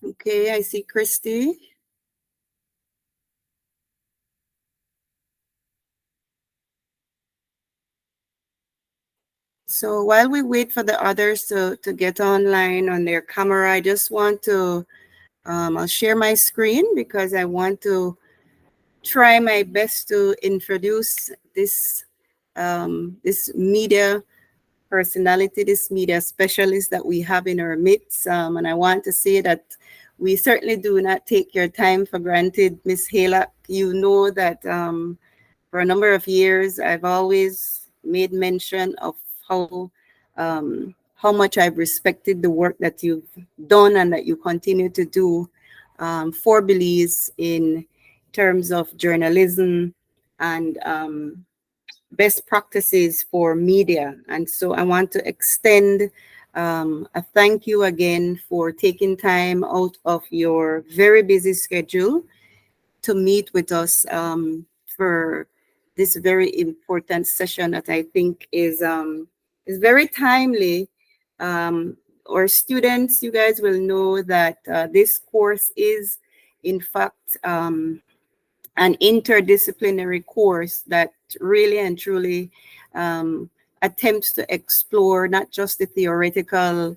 Okay, I see Christy. So while we wait for the others to get online on their camera, I just want to, I'll share my screen because I want to try my best to introduce this media personality, this media specialist that we have in our midst. And I want to say that we certainly do not take your time for granted, Miss Haylock. You know that for a number of years, I've always made mention of how much I've respected the work that you've done and that you continue to do for Belize in terms of journalism and best practices for media. And so I want to extend a thank you again for taking time out of your very busy schedule to meet with us for this very important session that I think is very timely. Our students, you guys will know that this course is, in fact, an interdisciplinary course that really and truly attempts to explore not just the theoretical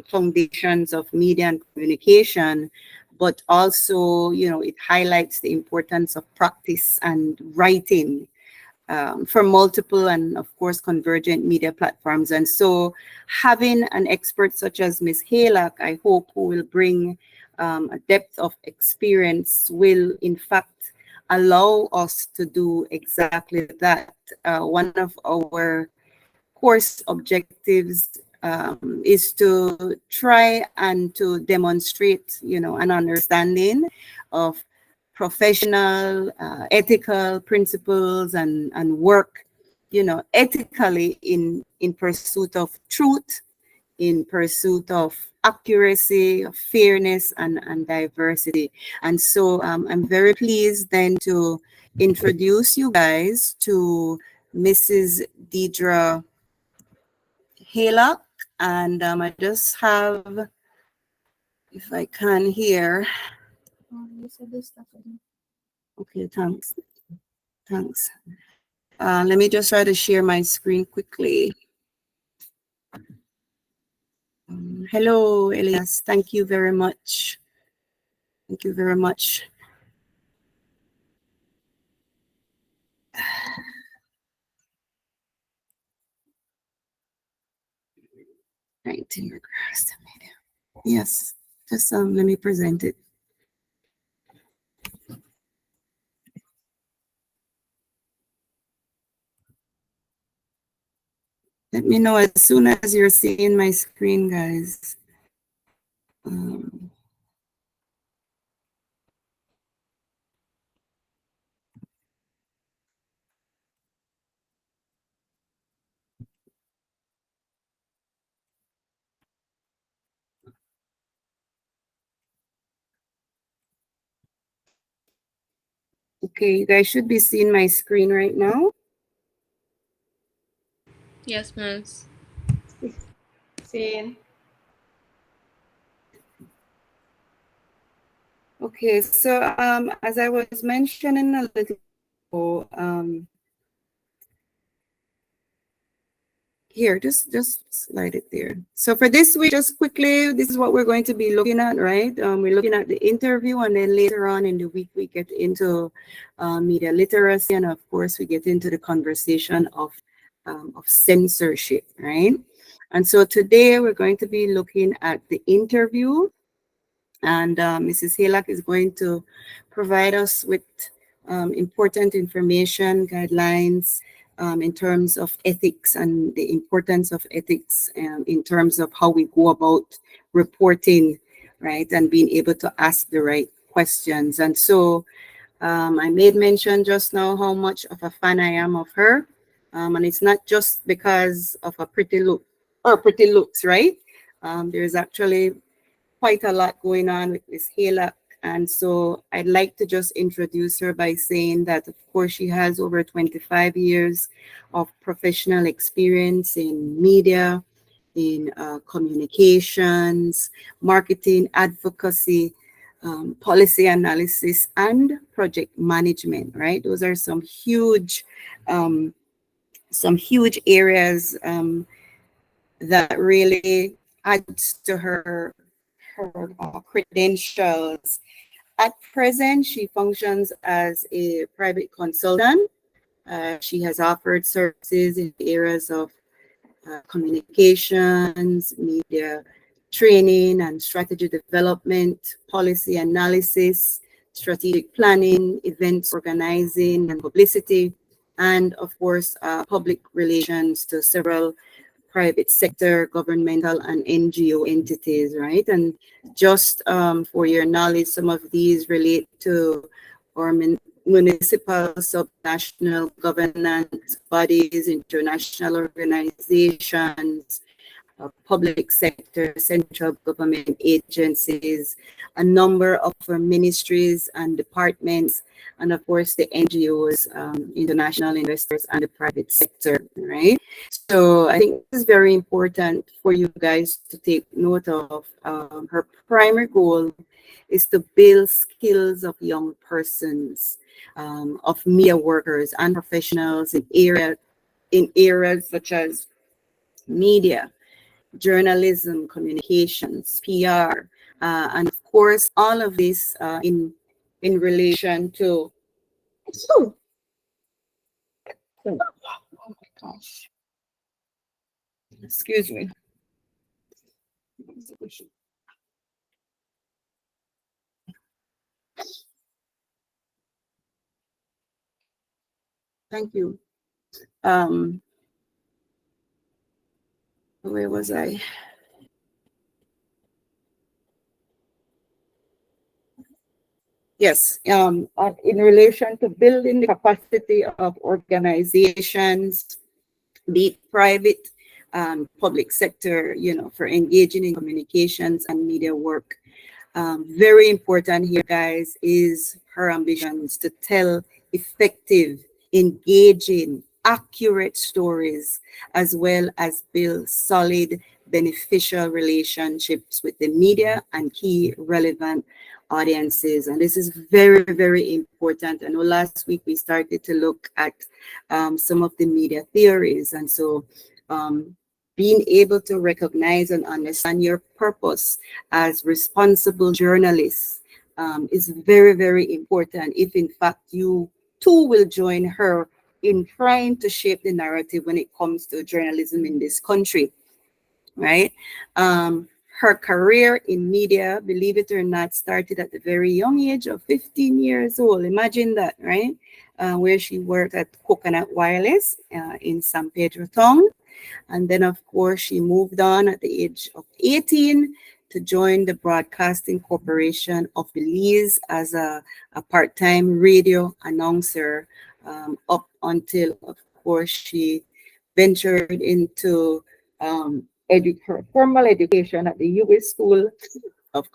foundations of media and communication, but also, you know, it highlights the importance of practice and writing for multiple and, of course, convergent media platforms. And so having an expert such as Ms. Haylock, I hope, who will bring a depth of experience, will, in fact, allow us to do exactly that. One of our course objectives is to try and to demonstrate, you know, an understanding of professional, ethical principles and work, you know, ethically in pursuit of truth, in pursuit of accuracy, of fairness, and diversity. And so I'm very pleased then to introduce you guys to Mrs. Daedra Haylock. And I just have, if I can here. Okay, thanks. Thanks. Let me just try to share my screen quickly. Hello, Elias. Thank you very much. Thank you very much. Right, yes, just let me present it. Let me know as soon as you're seeing my screen, guys. Okay, you guys should be seeing my screen right now. Yes, miss. Seeing. Okay, so as I was mentioning a little ago, here, just slide it there. So for this week, just quickly, this is what we're going to be looking at, right? We're looking at the interview, and then later on in the week, we get into media literacy, and of course, we get into the conversation of censorship, right? And so today, we're going to be looking at the interview, and Mrs. Haylock is going to provide us with important information, guidelines, in terms of ethics and the importance of ethics in terms of how we go about reporting, right, and being able to ask the right questions. And so I made mention just now how much of a fan I am of her. And it's not just because of a pretty look or pretty looks, right? There's actually quite a lot going on with Miss Haylock. And so I'd like to just introduce her by saying that, of course, she has over 25 years of professional experience in media, in communications, marketing, advocacy, policy analysis, and project management. Right, those are um, some huge areas that really adds to her credentials. At present, she functions as a private consultant. She has offered services in the areas of communications, media training and strategy development, policy analysis, strategic planning, events organizing and publicity, and of course, public relations to several private sector, governmental, and NGO entities, right? And just for your knowledge, some of these relate to our municipal, subnational governance bodies, international organizations, public sector, central government agencies, a number of ministries and departments, and of course the NGOs, international investors, and the private sector, right? So I think this is very important for you guys to take note of. Her primary goal is to build skills of young persons, of media workers and professionals in areas such as media, journalism, communications, PR, and of course, all of this in relation to. Oh, oh my gosh! Excuse me. Thank you. Where was I? Yes, in relation to building the capacity of organizations, be it private, public sector, for engaging in communications and media work. Very important here, guys, is her ambitions to tell effective, engaging, accurate stories, as well as build solid, beneficial relationships with the media and key relevant audiences. And this is very, very important. I know last week we started to look at some of the media theories. And so being able to recognize and understand your purpose as responsible journalists is very, very important. If in fact you too will join her in trying to shape the narrative when it comes to journalism in this country, right? Her career in media, believe it or not, started at the very young age of 15 years old. Imagine that, right? Where she worked at Coconut Wireless in San Pedro Town. And then, of course, she moved on at the age of 18 to join the Broadcasting Corporation of Belize as a part-time radio announcer up until, of course, she ventured into her formal education at the U.S. School of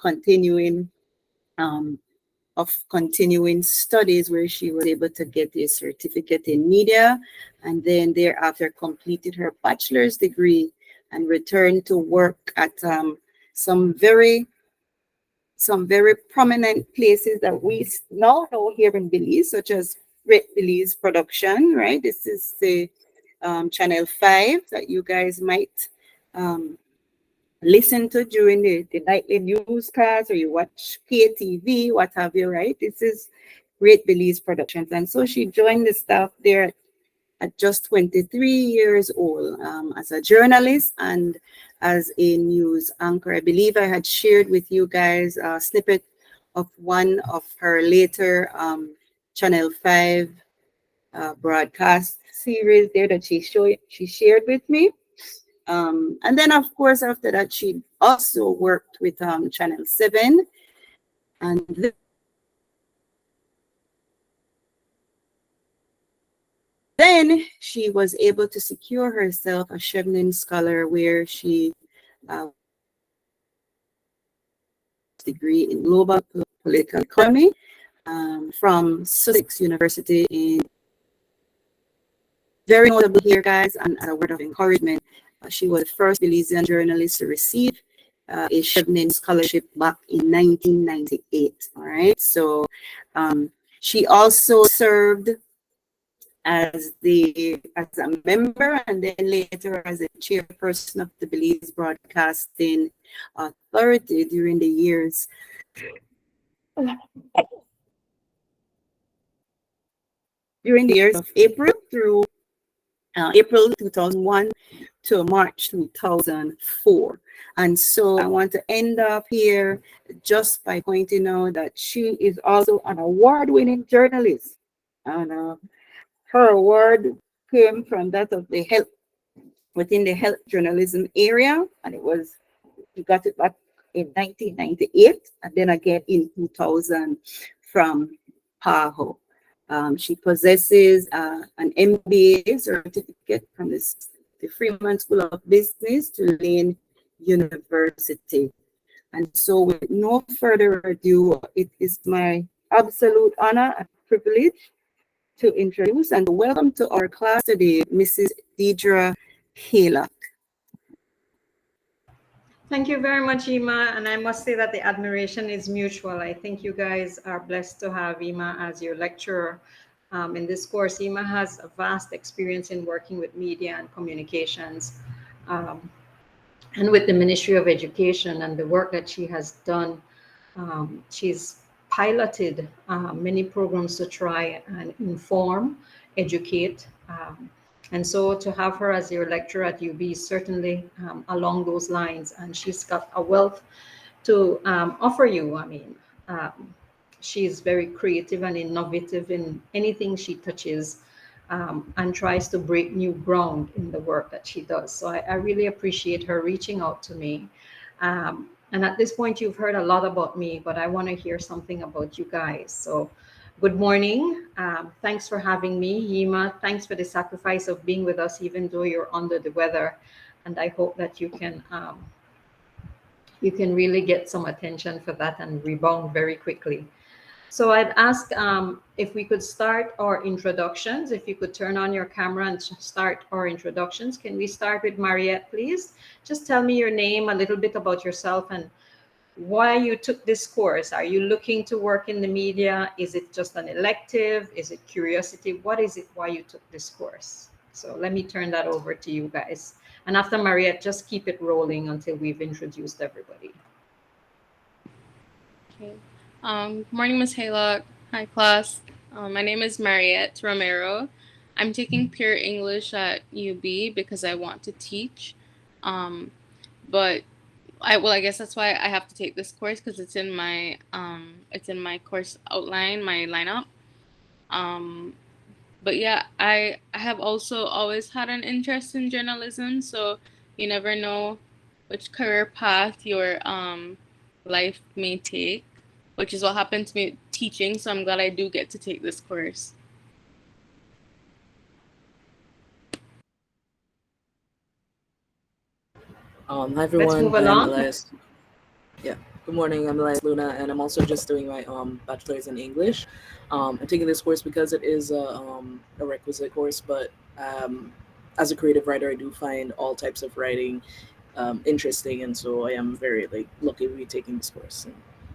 Continuing Studies, where she was able to get a certificate in media, and then thereafter completed her bachelor's degree and returned to work at some very prominent places that we now know here in Belize, such as Great Belize Production, right? This is the Channel 5 that you guys might listen to during the nightly newscast, or you watch KTV, what have you, right? This is Great Belize Productions. And so she joined the staff there at just 23 years old as a journalist and as a news anchor. I believe I had shared with you guys a snippet of one of her later Channel 5 broadcast series there that she shared with me. And then, of course, after that, she also worked with Channel 7. And then she was able to secure herself a Chevening Scholar, where she degree in global political economy from Sussex University. In very notable here, guys, and as a word of encouragement, She was the first Belizean journalist to receive a Chevening scholarship back in 1998. All right, so she also served as a member and then later as a chairperson of the Belize Broadcasting Authority during the years of April through April 2001 to March 2004. And so I want to end up here just by pointing out that she is also an award-winning journalist. And her award came from that of the health, within the health journalism area, and you got it back in 1998, and then again in 2000 from PAHO. She possesses an MBA certificate from the Freeman School of Business, Tulane University. And so, with no further ado, it is my absolute honor and privilege to introduce and welcome to our class today, Mrs. Daedra Haylock. Thank you very much, Ima. And I must say that the admiration is mutual. I think you guys are blessed to have Ima as your lecturer in this course. Ima has a vast experience in working with media and communications and with the Ministry of Education and the work that she has done. She's piloted many programs to try and inform, educate, and so to have her as your lecturer at UB is certainly along those lines. And she's got a wealth to offer you. I mean, she's very creative and innovative in anything she touches and tries to break new ground in the work that she does. So I really appreciate her reaching out to me. And at this point, you've heard a lot about me, but I want to hear something about you guys. So good morning. Thanks for having me. Yima, thanks for the sacrifice of being with us, even though you're under the weather. And I hope that you can really get some attention for that and rebound very quickly. So I'd ask if we could start our introductions. If you could turn on your camera and start our introductions. Can we start with Mariette, please? Just tell me your name, a little bit about yourself, and why you took this course. Are you looking to work in the media? Is it just an elective? Is it curiosity? What is it why you took this course? So let me turn that over to you guys. And after Mariette, just keep it rolling until we've introduced everybody. Okay. Good morning, Ms. Haylock. Hi, class. My name is Mariette Romero. I'm taking pure English at UB because I want to teach. But I guess that's why I have to take this course, because it's in my course outline, my lineup. But yeah, I have also always had an interest in journalism, so you never know which career path your life may take, which is what happened to me with teaching. So I'm glad I do get to take this course. Hi everyone. Let's move along. Yeah, good morning. I'm Elias Luna, and I'm also just doing my bachelor's in English. I'm taking this course because it is a requisite course, but as a creative writer, I do find all types of writing interesting, and so I am very lucky to be taking this course and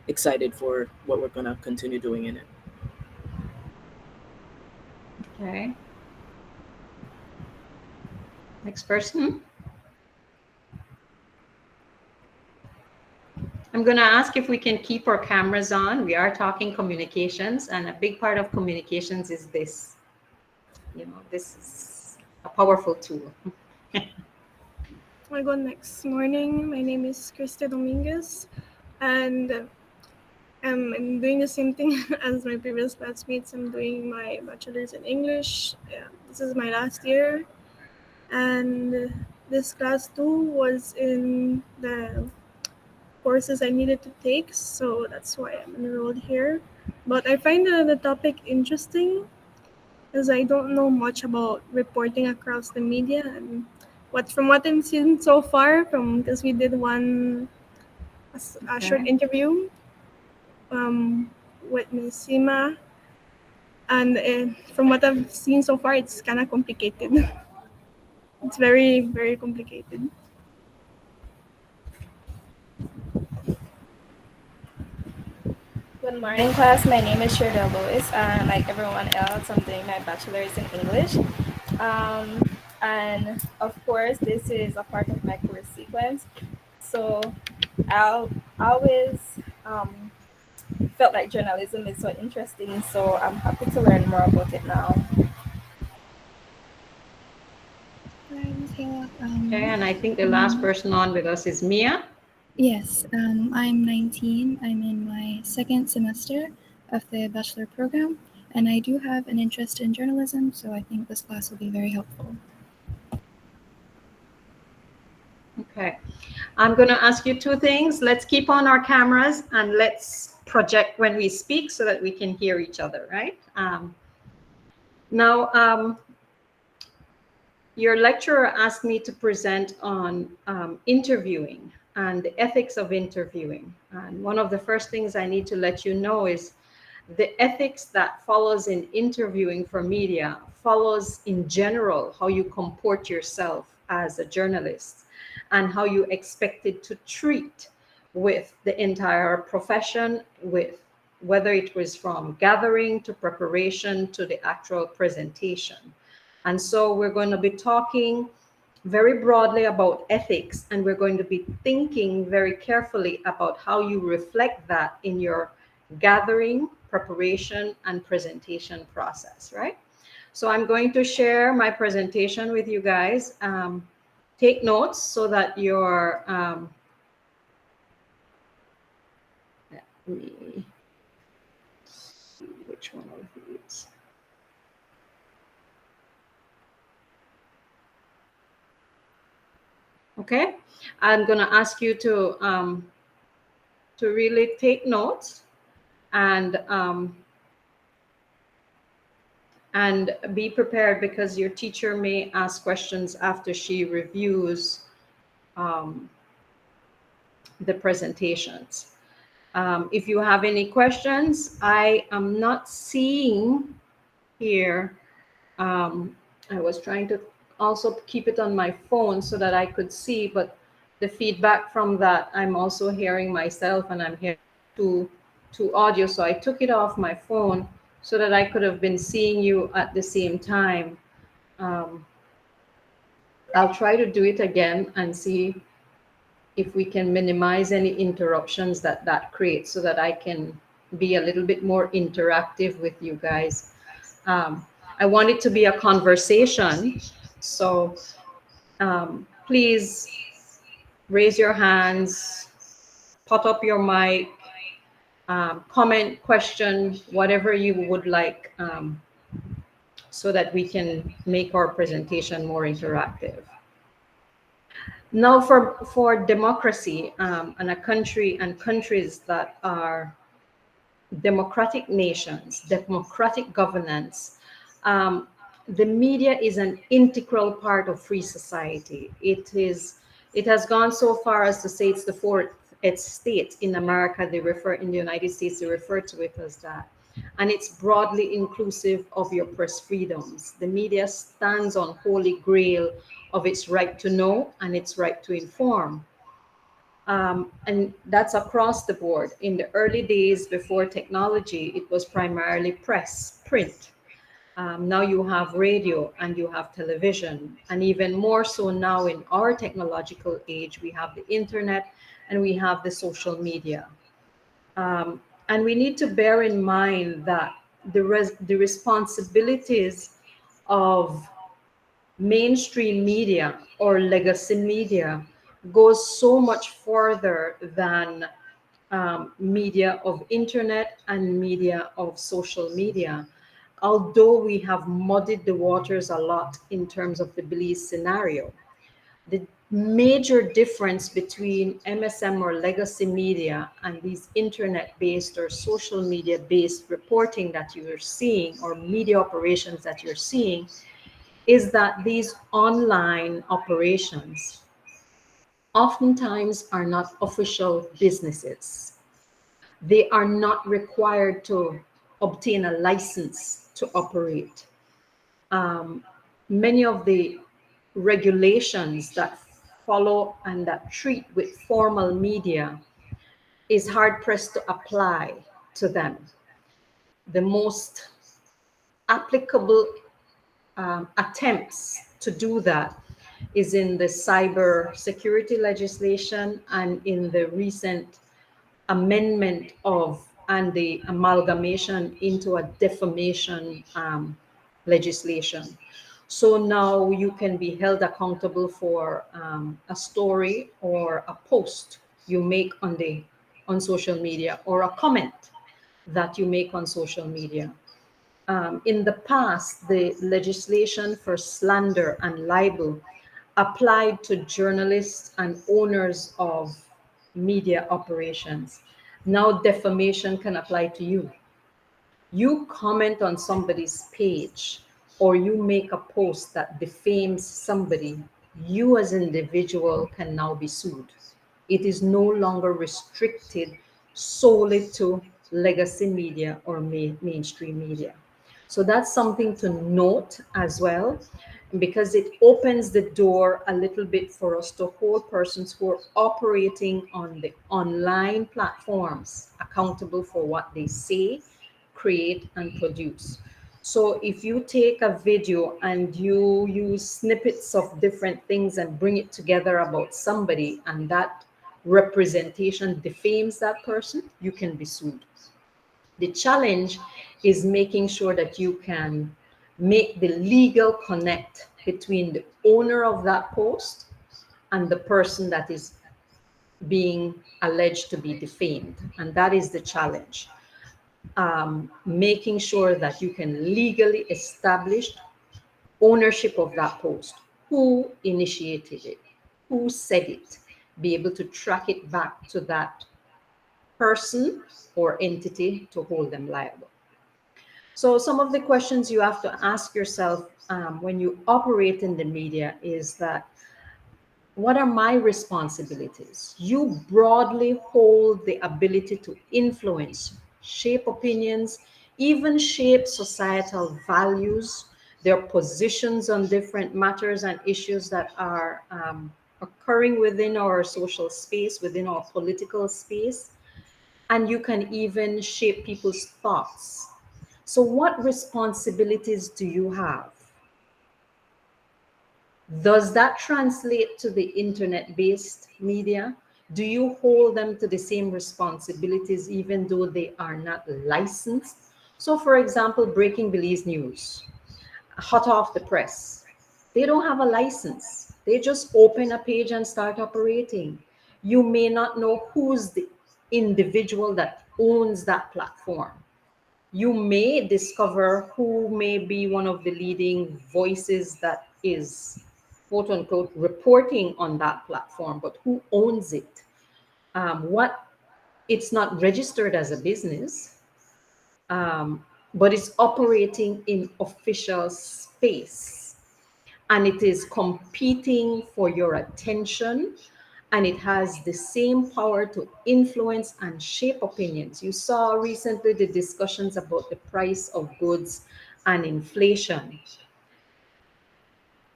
excited for what we're gonna continue doing in it. Okay. Next person. I'm going to ask if we can keep our cameras on. We are talking communications, and a big part of communications is this. This is a powerful tool. I'll go next. Morning. My name is Krista Dominguez, and I'm doing the same thing as my previous classmates. I'm doing my bachelor's in English. This is my last year, and this class too was in the courses I needed to take, so that's why I'm enrolled here. But I find the topic interesting, because I don't know much about reporting across the media, and from what I've seen so far, because we did a short interview with Ms. Sima, and from what I've seen so far, it's kind of complicated. It's very, very complicated. Good morning, class. My name is Shirley Lewis, and like everyone else, I'm doing my bachelor's in English. And of course, this is a part of my course sequence. So I'll always um, felt like journalism is so interesting. So I'm happy to learn more about it now. Hi, Ms. Haylock. Okay, and I think the last person on with us is Mia. Yes, I'm 19. I'm in my second semester of the bachelor program, and I do have an interest in journalism, so I think this class will be very helpful. Okay, I'm going to ask you two things. Let's keep on our cameras and let's project when we speak so that we can hear each other, right? Now, your lecturer asked me to present on interviewing and the ethics of interviewing. And one of the first things I need to let you know is the ethics that follows in interviewing for media follows in general how you comport yourself as a journalist and how you expected to treat with the entire profession, with whether it was from gathering to preparation to the actual presentation. And so we're going to be talking very broadly about ethics, and we're going to be thinking very carefully about how you reflect that in your gathering, preparation, and presentation process, right? So I'm going to share my presentation with you guys. Take notes so that you're, let me see which one of these. Okay, I'm going to ask you to really take notes and be prepared because your teacher may ask questions after she reviews the presentations. If you have any questions, I am not seeing here. I was trying to also keep it on my phone so that I could see, but the feedback from that, I'm also hearing myself and I'm hearing to audio. So I took it off my phone so that I could have been seeing you at the same time. Um, I'll try to do it again and see if we can minimize any interruptions that creates so that I can be a little bit more interactive with you guys. I want it to be a conversation. So please raise your hands, put up your mic, comment, question, whatever you would like, so that we can make our presentation more interactive. Now, for democracy and a country and countries that are democratic nations, democratic governance, the media is an integral part of free society. It has gone so far as to say it's the fourth estate in America. In the United States, they refer to it as that. And it's broadly inclusive of your press freedoms. The media stands on holy grail of its right to know and its right to inform. And that's across the board. In the early days before technology, it was primarily print. Now you have radio and you have television. And even more so now in our technological age, we have the internet and we have the social media. And we need to bear in mind that the responsibilities of mainstream media or legacy media goes so much further than media of internet and media of social media. Although we have muddied the waters a lot in terms of the Belize scenario, the major difference between MSM or legacy media and these internet-based or social media-based reporting that you're seeing or media operations that you're seeing is that these online operations oftentimes are not official businesses. They are not required to obtain a license to operate. Many of the regulations that follow and that treat with formal media is hard pressed to apply to them. The most applicable attempts to do that is in the cyber security legislation and in the recent amendment of and the amalgamation into a defamation legislation. So now you can be held accountable for a story or a post you make on social media, or a comment that you make on social media. In the past, the legislation for slander and libel applied to journalists and owners of media operations. Now, defamation can apply to you. You comment on somebody's page or you make a post that defames somebody, you as an individual can now be sued. It is no longer restricted solely to legacy media or mainstream media. So that's something to note as well, because it opens the door a little bit for us to hold persons who are operating on the online platforms accountable for what they say, create, and produce. So if you take a video and you use snippets of different things and bring it together about somebody, and that representation defames that person, you can be sued. The challenge is making sure that you can make the legal connect between the owner of that post and the person that is being alleged to be defamed. And that is the challenge. Making sure that you can legally establish ownership of that post, who initiated it, who said it, be able to track it back to that person or entity to hold them liable. So some of the questions you have to ask yourself when you operate in the media is that, what are my responsibilities? You broadly hold the ability to influence, shape opinions, even shape societal values, their positions on different matters and issues that are occurring within our social space, within our political space, and you can even shape people's thoughts. So, what responsibilities do you have? Does that translate to the internet-based media? Do you hold them to the same responsibilities even though they are not licensed? So, for example, breaking Belize news, hot off the press. They don't have a license. They just open a page and start operating. You may not know who's the individual that owns that platform. You may discover who may be one of the leading voices that is, quote unquote, reporting on that platform, but who owns it? What It's not registered as a business, but it's operating in official space, and it is competing for your attention, and it has the same power to influence and shape opinions. You saw recently the discussions about the price of goods and inflation.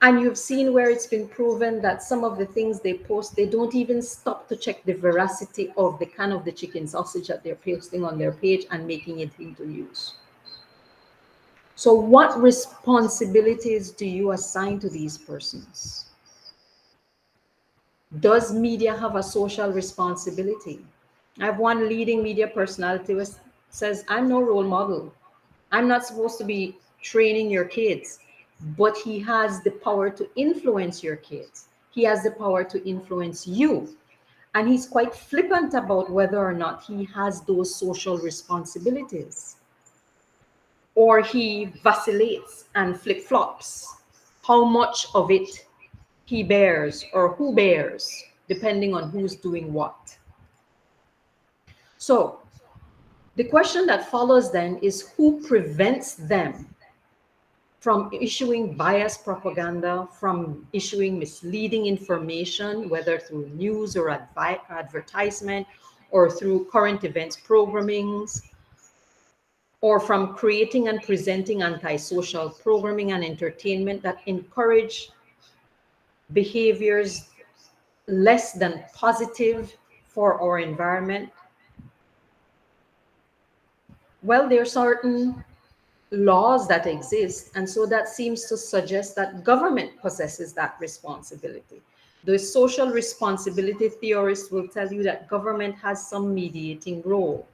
And you've seen where it's been proven that some of the things they post, they don't even stop to check the veracity of the can of the chicken sausage that they're posting on their page and making it into news. So what responsibilities do you assign to these persons? Does media have a social responsibility? I have one leading media personality who says, I'm no role model. I'm not supposed to be training your kids, but he has the power to influence your kids. He has the power to influence you. And he's quite flippant about whether or not he has those social responsibilities. Or he vacillates and flip flops. How much of it he bears or who bears, depending on who's doing what. So the question that follows then is, who prevents them from issuing biased propaganda, from issuing misleading information, whether through news or advertisement, or through current events programmings, or from creating and presenting antisocial programming and entertainment that encourage behaviors less than positive for our environment? Well, there are certain laws that exist, and so that seems to suggest that government possesses that responsibility. The social responsibility theorists will tell you that government has some mediating role.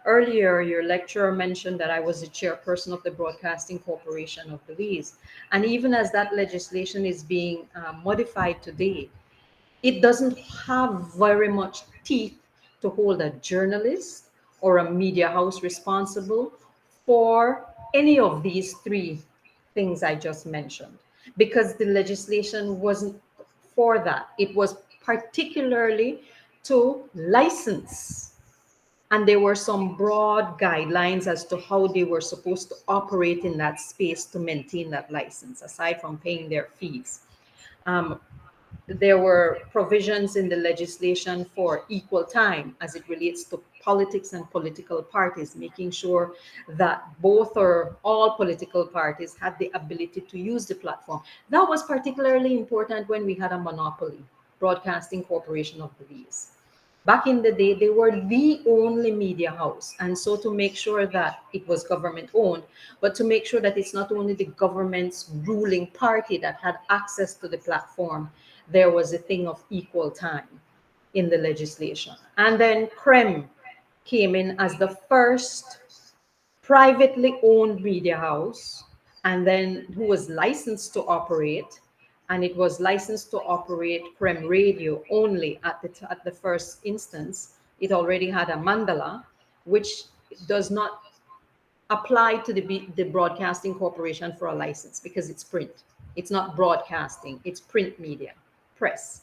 Earlier, your lecturer mentioned that I was the chairperson of the Broadcasting Corporation of Belize. And even as that legislation is being modified today, it doesn't have very much teeth to hold a journalist or a media house responsible for any of these three things I just mentioned, because the legislation wasn't for that. It was particularly to license, and there were some broad guidelines as to how they were supposed to operate in that space to maintain that license, aside from paying their fees. Um, there were provisions in the legislation for equal time as it relates to politics and political parties, making sure that both or all political parties had the ability to use the platform. That was particularly important when we had a monopoly, Broadcasting Corporation of Belize. Back in the day, they were the only media house. And so to make sure that it was government owned, but to make sure that it's not only the government's ruling party that had access to the platform, there was a thing of equal time in the legislation. And then CREM came in as the first privately owned media house, and then who was licensed to operate, and it was licensed to operate Prem Radio only at the first instance. It already had a mandala, which does not apply to the Broadcasting Corporation for a license because it's print. It's not broadcasting, it's print media, press.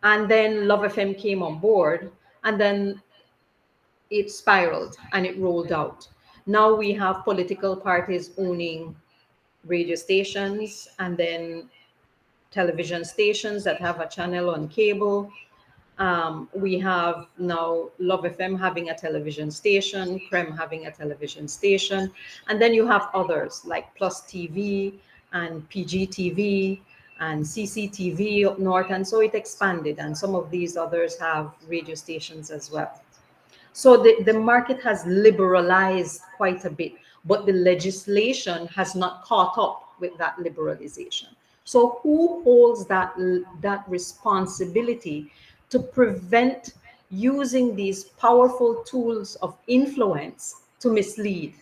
And then Love FM came on board, and then it spiraled and it rolled out. Now we have political parties owning radio stations, and then television stations that have a channel on cable. We have now Love FM having a television station, Creme having a television station, and then you have others like Plus TV and PGTV and CCTV up north, and so it expanded, and some of these others have radio stations as well. So the market has liberalized quite a bit, but the legislation has not caught up with that liberalization. So who holds that responsibility to prevent using these powerful tools of influence to mislead,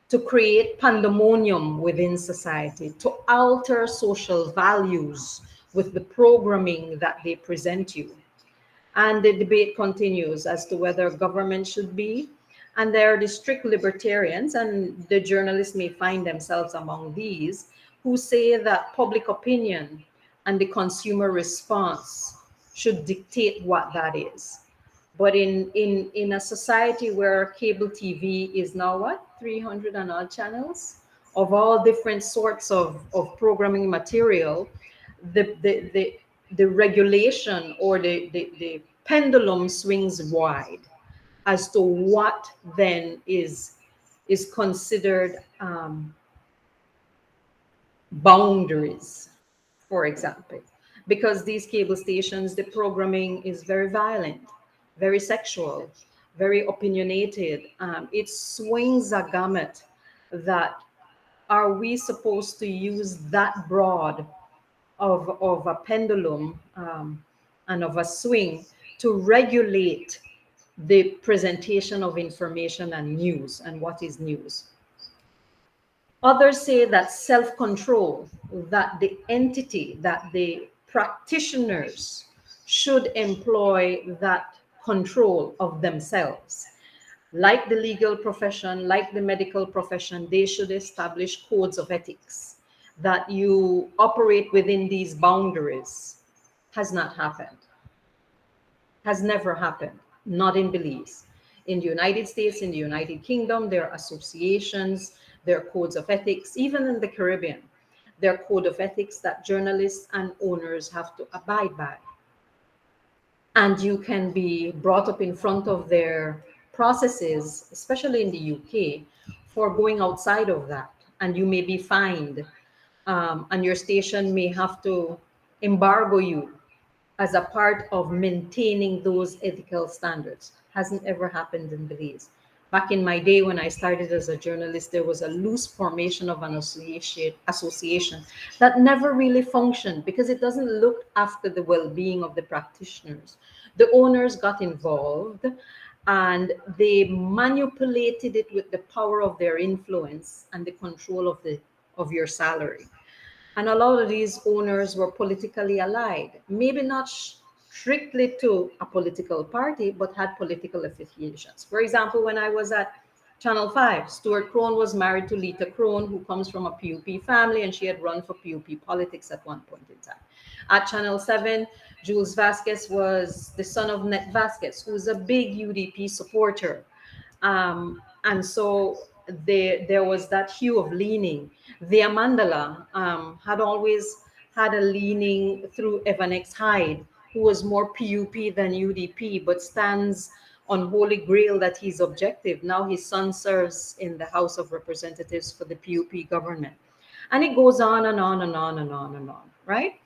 to create pandemonium within society, to alter social values with the programming that they present you? And the debate continues as to whether government should be. And there are the strict libertarians, and the journalists may find themselves among these, who say that public opinion and the consumer response should dictate what that is. But in a society where cable TV is now what, 300 and odd channels of all different sorts of programming material, the the regulation or the pendulum swings wide as to what then is considered boundaries, for example, because these cable stations, the programming is very violent, very sexual, very opinionated. It swings a gamut that, are we supposed to use that broad of a pendulum and of a swing to regulate the presentation of information and news and what is news? Others say that self-control, that the entity, that the practitioners should employ that control of themselves. Like the legal profession, like the medical profession, they should establish codes of ethics that you operate within these boundaries. Has not happened, has never happened, not in Belize. In the United States, in the United Kingdom, there are associations, there are codes of ethics, even in the Caribbean, there are code of ethics that journalists and owners have to abide by. And you can be brought up in front of their processes, especially in the UK, for going outside of that. And you may be fined and your station may have to embargo you as a part of maintaining those ethical standards. Hasn't ever happened in Belize. Back in my day when I started as a journalist, there was a loose formation of an association that never really functioned because it doesn't look after the well-being of the practitioners. The owners got involved and they manipulated it with the power of their influence and the control of your salary. And a lot of these owners were politically allied, maybe not strictly to a political party, but had political affiliations. For example, when I was at Channel 5, Stuart Crone was married to Lita Crone, who comes from a PUP family, and she had run for PUP politics at one point in time. At Channel 7, Jules Vasquez was the son of Net Vasquez, who was a big UDP supporter. And so there was that hue of leaning. The Amandala had always had a leaning through Evan X. Hyde, who was more PUP than UDP, but stands on Holy Grail that he's objective. Now his son serves in the House of Representatives for the PUP government. And it goes on and on and on and on and on, right?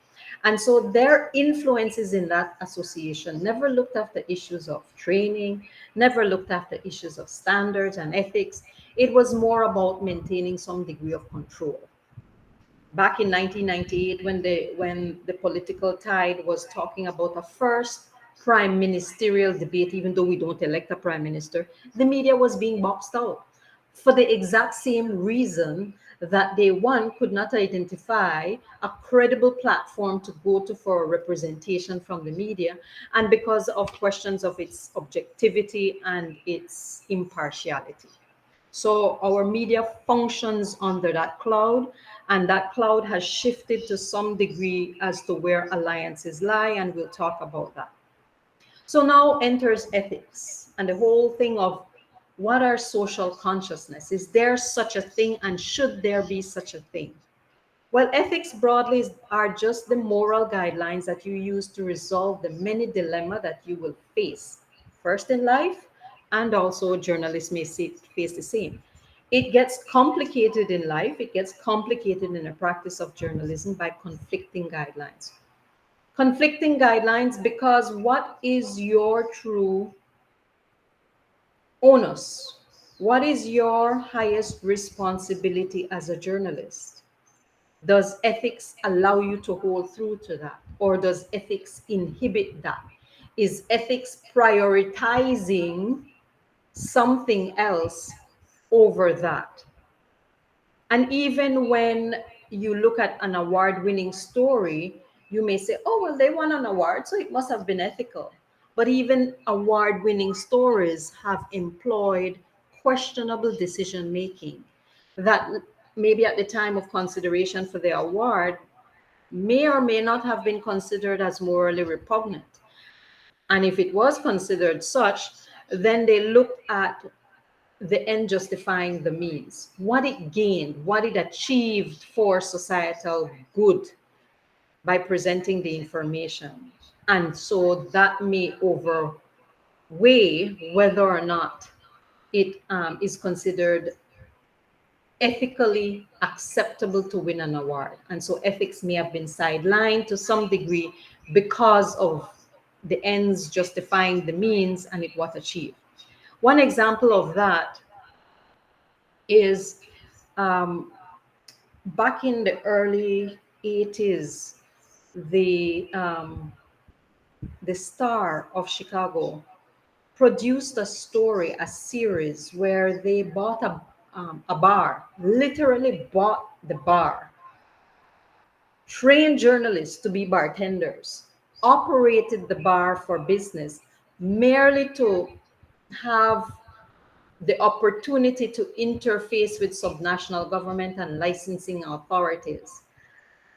And so their influences in that association never looked after issues of training, never looked after issues of standards and ethics. It was more about maintaining some degree of control. Back in 1998, when the political tide was talking about a first prime ministerial debate, even though we don't elect a prime minister, the media was being boxed out for the exact same reason that they, one, could not identify a credible platform to go to for representation from the media, and because of questions of its objectivity and its impartiality. So our media functions under that cloud, and that cloud has shifted to some degree as to where alliances lie, and we'll talk about that. So now enters ethics and the whole thing of what are social consciousness? Is there such a thing, and should there be such a thing? Well, ethics broadly are just the moral guidelines that you use to resolve the many dilemma that you will face, first in life, and also journalists may face the same. It gets complicated in life, it gets complicated in the practice of journalism by conflicting guidelines. Conflicting guidelines because what is your true onus? What is your highest responsibility as a journalist? Does ethics allow you to hold through to that? Or does ethics inhibit that? Is ethics prioritizing something else over that? And even when you look at an award winning story, you may say, oh, well, they won an award, so it must have been ethical. But even award winning stories have employed questionable decision making that maybe at the time of consideration for the award may or may not have been considered as morally repugnant. And if it was considered such, then they looked at the end justifying the means, what it gained, what it achieved for societal good by presenting the information. And so that may overweigh whether or not it is considered ethically acceptable to win an award. And so ethics may have been sidelined to some degree because of the ends justifying the means and it was achieved. One example of that is um, back in the early 80s, the Star of Chicago produced a story, a series where they bought a bar, literally bought the bar, trained journalists to be bartenders, operated the bar for business merely to have the opportunity to interface with subnational government and licensing authorities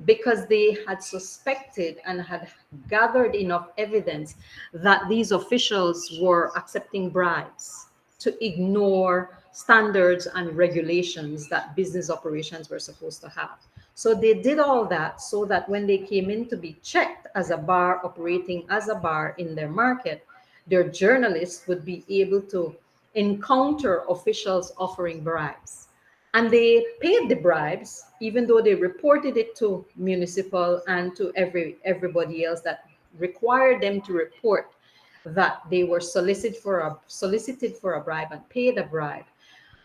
because they had suspected and had gathered enough evidence that these officials were accepting bribes to ignore standards and regulations that business operations were supposed to have. So they did all that so that when they came in to be checked as a bar operating as a bar in their market, their journalists would be able to encounter officials offering bribes. And they paid the bribes, even though they reported it to municipal and to everybody else that required them to report that they were solicited for a bribe and paid a bribe.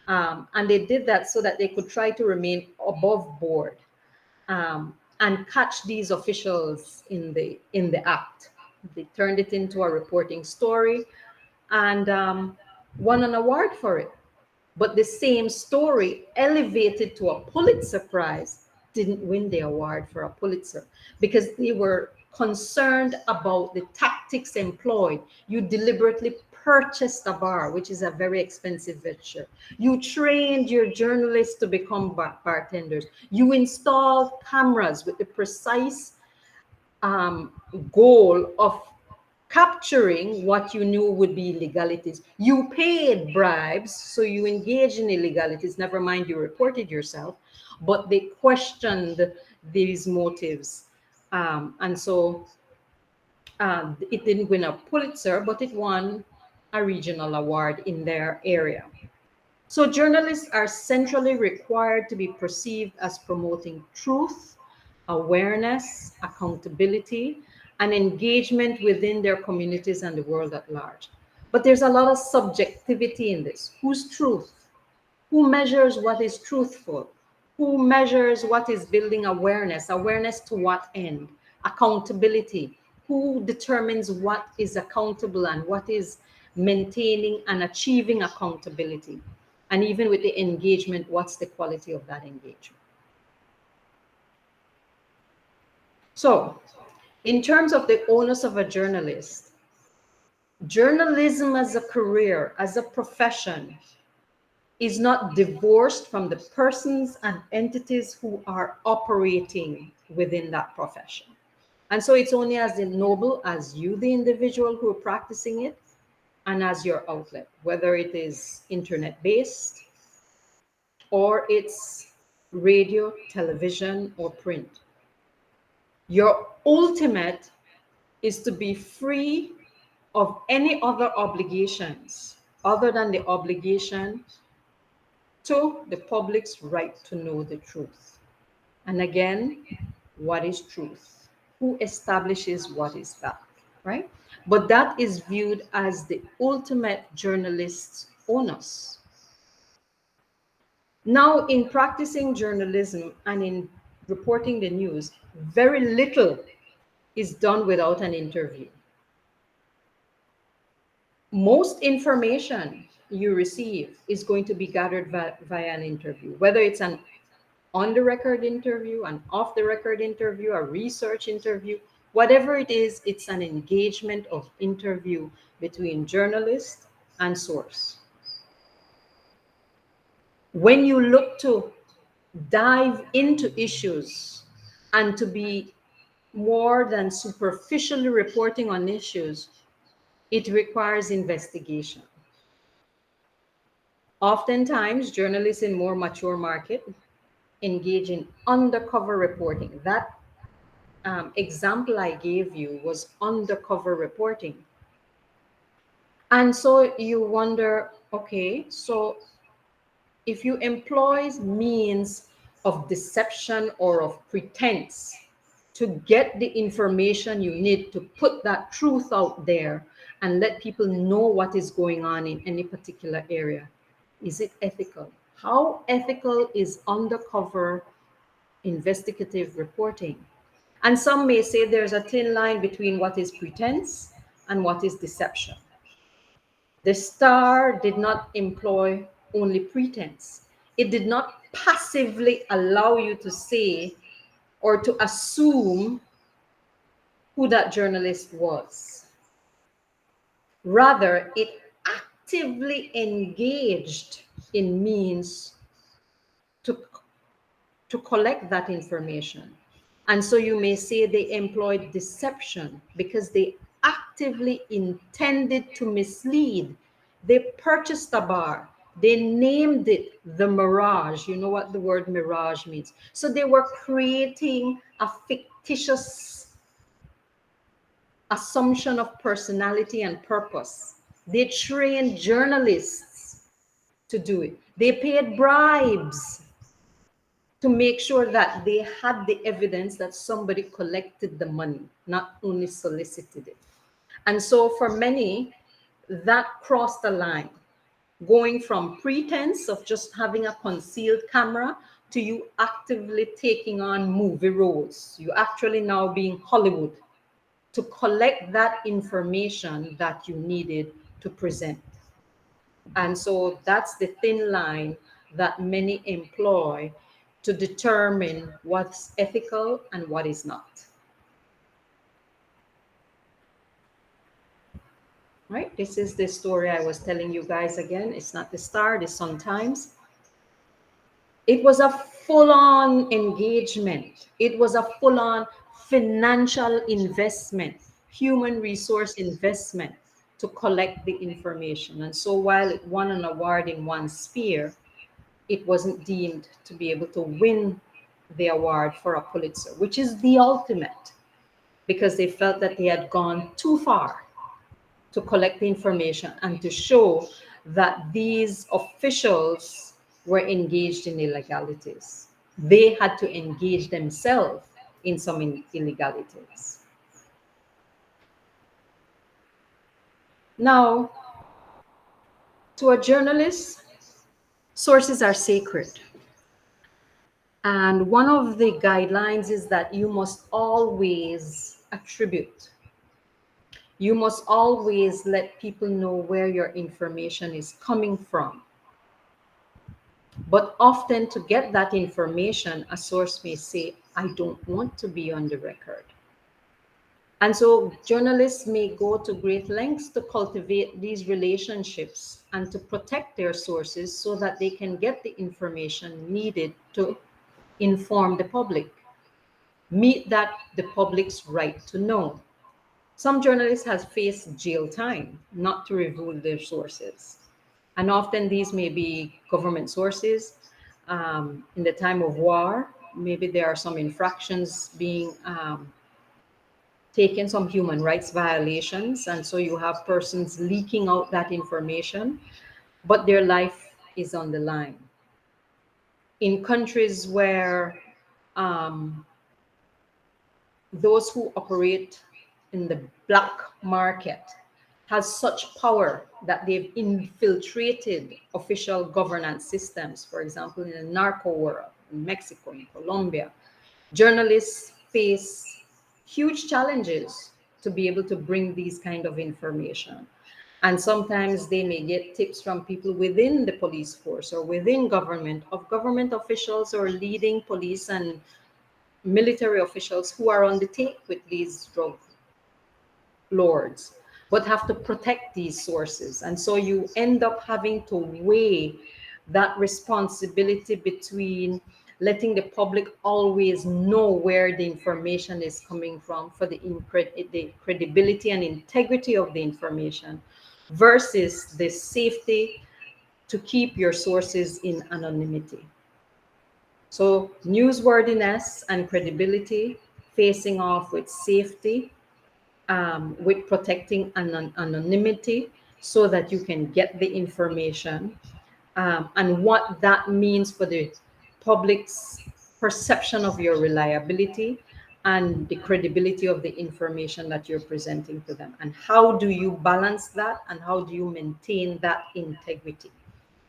And they did that so that they could try to remain above board, and catch these officials in the act. They turned it into a reporting story, and won an award for it. But the same story, elevated to a Pulitzer Prize, didn't win the award for a Pulitzer because they were concerned about the tactics employed. You deliberately purchased a bar, which is a very expensive venture. You trained your journalists to become bartenders. You installed cameras with the precise um, goal of capturing what you knew would be illegalities. You paid bribes, so you engaged in illegalities. Never mind, you reported yourself, but they questioned these motives. And so it didn't win a Pulitzer, but it won a regional award in their area. So journalists are centrally required to be perceived as promoting truth, awareness, accountability, and engagement within their communities and the world at large. But there's a lot of subjectivity in this. Whose truth? Who measures what is truthful? Who measures what is building awareness? Awareness to what end? Accountability. Who determines what is accountable and what is maintaining and achieving accountability? And even with the engagement, what's the quality of that engagement? So, in terms of the onus of a journalist, journalism as a career, as a profession, is not divorced from the persons and entities who are operating within that profession. And so it's only as noble as you, the individual who are practicing it, and as your outlet, whether it is internet-based or it's radio, television, or print. Your ultimate is to be free of any other obligations other than the obligation to the public's right to know the truth. And again, what is truth? Who establishes what is that, right? But that is viewed as the ultimate journalist's onus. Now, in practicing journalism and in reporting the news, very little is done without an interview. Most information you receive is going to be gathered via an interview, whether it's an on the record interview, an off the record interview, a research interview, whatever it is, it's an engagement of interview between journalist and source. When you look to dive into issues and to be more than superficially reporting on issues, it requires investigation. Oftentimes, journalists in more mature market engage in undercover reporting. That example I gave you was undercover reporting. And so you wonder, okay, so if you employ means of deception or of pretense to get the information you need to put that truth out there and let people know what is going on in any particular area, is it ethical? How ethical is undercover investigative reporting? And some may say there's a thin line between what is pretense and what is deception. The Star did not employ only pretense. It did not passively allow you to say or to assume who that journalist was. Rather, it actively engaged in means to collect that information. And so you may say they employed deception because they actively intended to mislead. They purchased a bar. They named it the Mirage. You know what the word mirage means. So they were creating a fictitious assumption of personality and purpose. They trained journalists to do it. They paid bribes to make sure that they had the evidence that somebody collected the money, not only solicited it. And so for many, that crossed the line, going from pretense of just having a concealed camera to you actively taking on movie roles. You actually now being Hollywood to collect that information that you needed to present. And so that's the thin line that many employ to determine what's ethical and what is not. Right? This is the story I was telling you guys again. It's not the start, it's sometimes. It was a full-on engagement. It was a full-on financial investment, human resource investment to collect the information. And so while it won an award in one sphere, it wasn't deemed to be able to win the award for a Pulitzer, which is the ultimate, because they felt that they had gone too far to collect the information and to show that these officials were engaged in illegalities. They had to engage themselves in some illegalities. Now, to a journalist, sources are sacred. And one of the guidelines is that you must always attribute. You must always let people know where your information is coming from. But often to get that information, a source may say, I don't want to be on the record. And so journalists may go to great lengths to cultivate these relationships and to protect their sources so that they can get the information needed to inform the public, meet that the public's right to know. Some journalists have faced jail time not to reveal their sources. And often these may be government sources. In the time of war, maybe there are some infractions being taken, some human rights violations. And so you have persons leaking out that information, but their life is on the line. In countries where those who operate in the black market has such power that they've infiltrated official governance systems, for example, in the narco world, in Mexico, in Colombia, journalists face huge challenges to be able to bring these kind of information. And sometimes they may get tips from people within the police force or within government, of government officials or leading police and military officials who are on the take with these drug lords, but have to protect these sources. And so you end up having to weigh that responsibility between letting the public always know where the information is coming from for the credibility and integrity of the information versus the safety to keep your sources in anonymity. So newsworthiness and credibility facing off with safety, with protecting anonymity so that you can get the information, and what that means for the public's perception of your reliability and the credibility of the information that you're presenting to them. And how do you balance that and how do you maintain that integrity?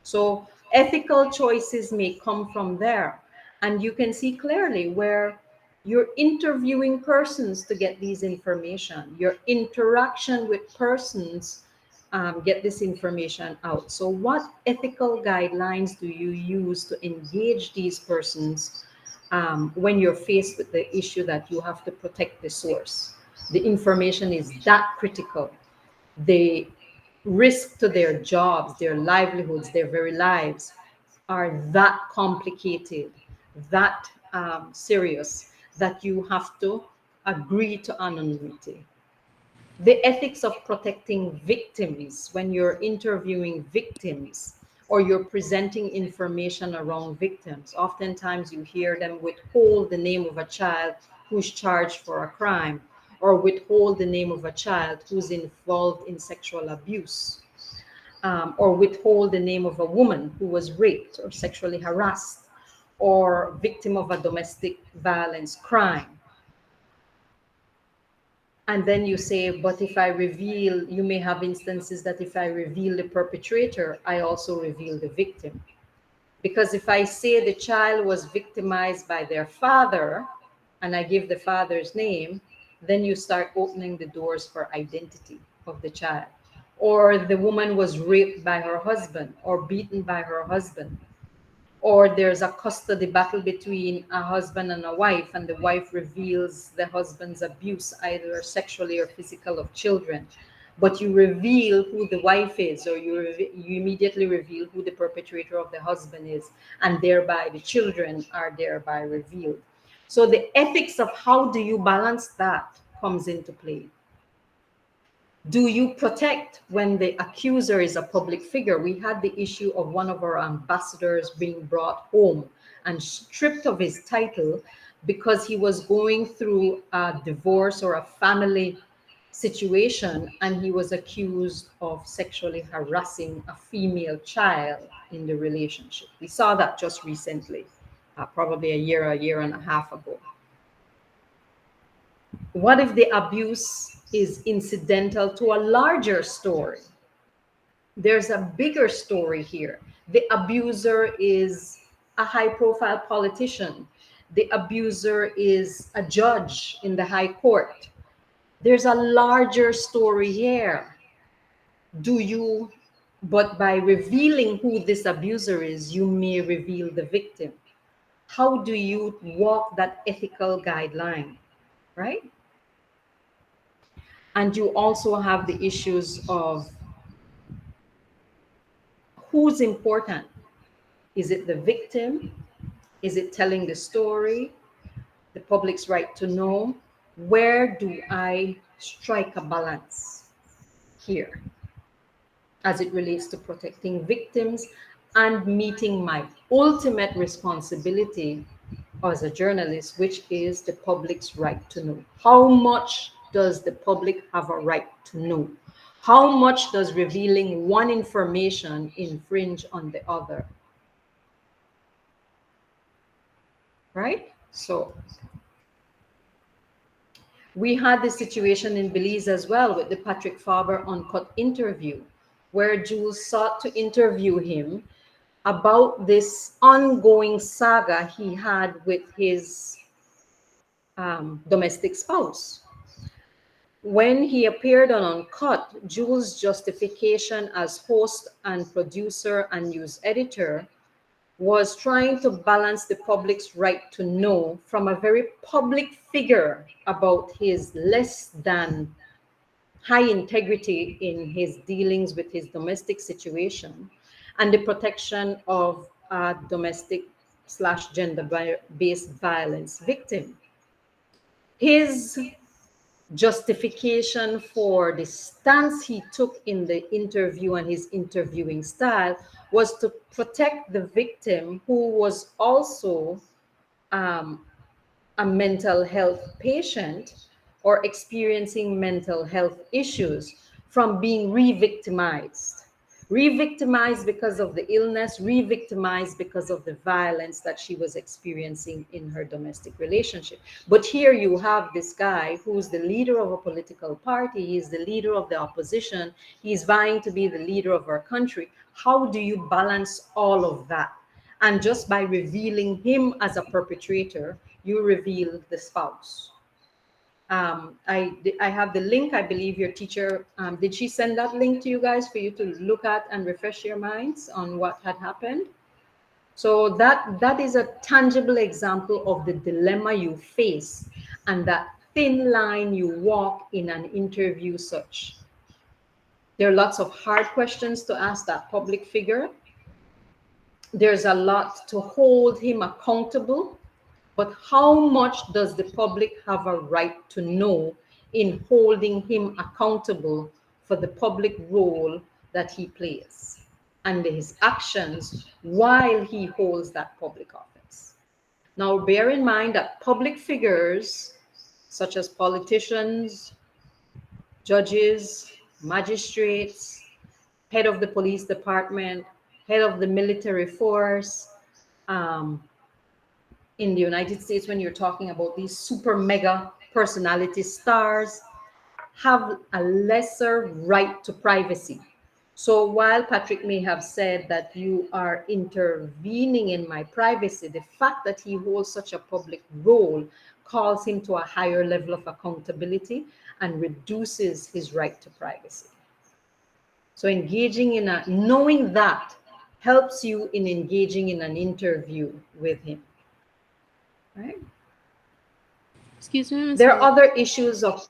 So ethical choices may come from there. And you can see clearly where you're interviewing persons to get these information, your interaction with persons get this information out. So what ethical guidelines do you use to engage these persons when you're faced with the issue that you have to protect the source? The information is that critical. The risk to their jobs, their livelihoods, their very lives are that complicated, that serious, that you have to agree to anonymity. The ethics of protecting victims when you're interviewing victims or you're presenting information around victims. Oftentimes you hear them withhold the name of a child who's charged for a crime, or withhold the name of a child who's involved in sexual abuse, or withhold the name of a woman who was raped or sexually harassed, or victim of a domestic violence crime. And then you say, but if I reveal, you may have instances that if I reveal the perpetrator, I also reveal the victim. Because if I say the child was victimized by their father, and I give the father's name, then you start opening the doors for identity of the child. Or the woman was raped by her husband or beaten by her husband, or there's a custody battle between a husband and a wife, and the wife reveals the husband's abuse, either sexually or physical, of children. But you reveal who the wife is, or you immediately reveal who the perpetrator of the husband is, and thereby the children are thereby revealed. So the ethics of how do you balance that comes into play. Do you protect when the accuser is a public figure? We had the issue of one of our ambassadors being brought home and stripped of his title because he was going through a divorce or a family situation, and he was accused of sexually harassing a female child in the relationship. We saw that just recently, probably a year and a half ago. What if the abuse is incidental to a larger story? There's a bigger story here. The abuser is a high profile politician. The abuser is a judge in the high court. There's a larger story here. But by revealing who this abuser is, you may reveal the victim. How do you walk that ethical guideline, right? And you also have the issues of who's important. Is it the victim? Is it telling the story? The public's right to know? Where do I strike a balance here as it relates to protecting victims and meeting my ultimate responsibility as a journalist, which is the public's right to know? How much does the public have a right to know? How much does revealing one information infringe on the other? Right? So we had this situation in Belize as well with the Patrick Faber Uncut interview, where Jules sought to interview him about this ongoing saga he had with his domestic spouse. When he appeared on Uncut, Jules' justification as host and producer and news editor was trying to balance the public's right to know from a very public figure about his less than high integrity in his dealings with his domestic situation and the protection of a domestic / gender-based violence victim. His justification for the stance he took in the interview and his interviewing style was to protect the victim, who was also a mental health patient or experiencing mental health issues, from being re-victimized. Re-victimized because of the illness, re-victimized because of the violence that she was experiencing in her domestic relationship. But here you have this guy who's the leader of a political party, he's the leader of the opposition, he's vying to be the leader of our country. How do you balance all of that? And just by revealing him as a perpetrator, you reveal the spouse. I have the link. I believe your teacher, did she send that link to you guys for you to look at and refresh your minds on what had happened? So that is a tangible example of the dilemma you face and that thin line you walk in an interview such. There are lots of hard questions to ask that public figure. There's a lot to hold him accountable. But how much does the public have a right to know in holding him accountable for the public role that he plays and his actions while he holds that public office? Now, bear in mind that public figures such as politicians, judges, magistrates, head of the police department, head of the military force, in the United States, when you're talking about these super mega personality stars, have a lesser right to privacy. So while Patrick may have said that you are intervening in my privacy, the fact that he holds such a public role calls him to a higher level of accountability and reduces his right to privacy. So engaging in a knowing that helps you in engaging in an interview with him, right? Excuse me, Miss There are Haylock. other issues of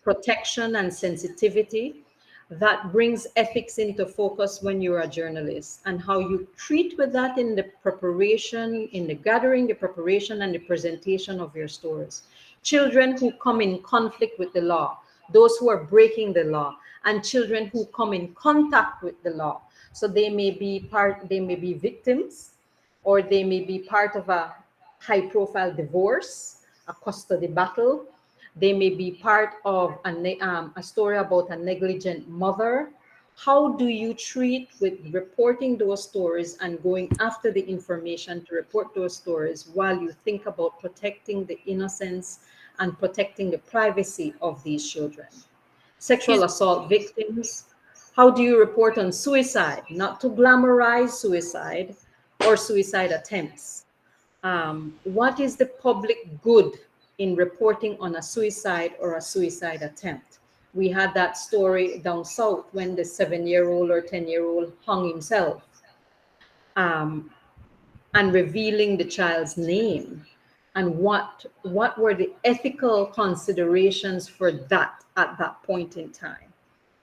protection and sensitivity that brings ethics into focus when you're a journalist, and how you treat with that in the preparation, in the gathering, the preparation, and the presentation of your stories. Children who come in conflict with the law, those who are breaking the law, and children who come in contact with the law. So they may be victims, or they may be part of a high profile divorce, a custody battle. They may be part of a story about a negligent mother. How do you treat with reporting those stories and going after the information to report those stories while you think about protecting the innocence and protecting the privacy of these children? Sexual Excuse assault victims, how do you report on suicide? Not to glamorize suicide or suicide attempts. What is the public good in reporting on a suicide or a suicide attempt? We had that story down south when the 7-year-old or 10-year-old hung himself, um, and revealing the child's name, and what were the ethical considerations for that at that point in time.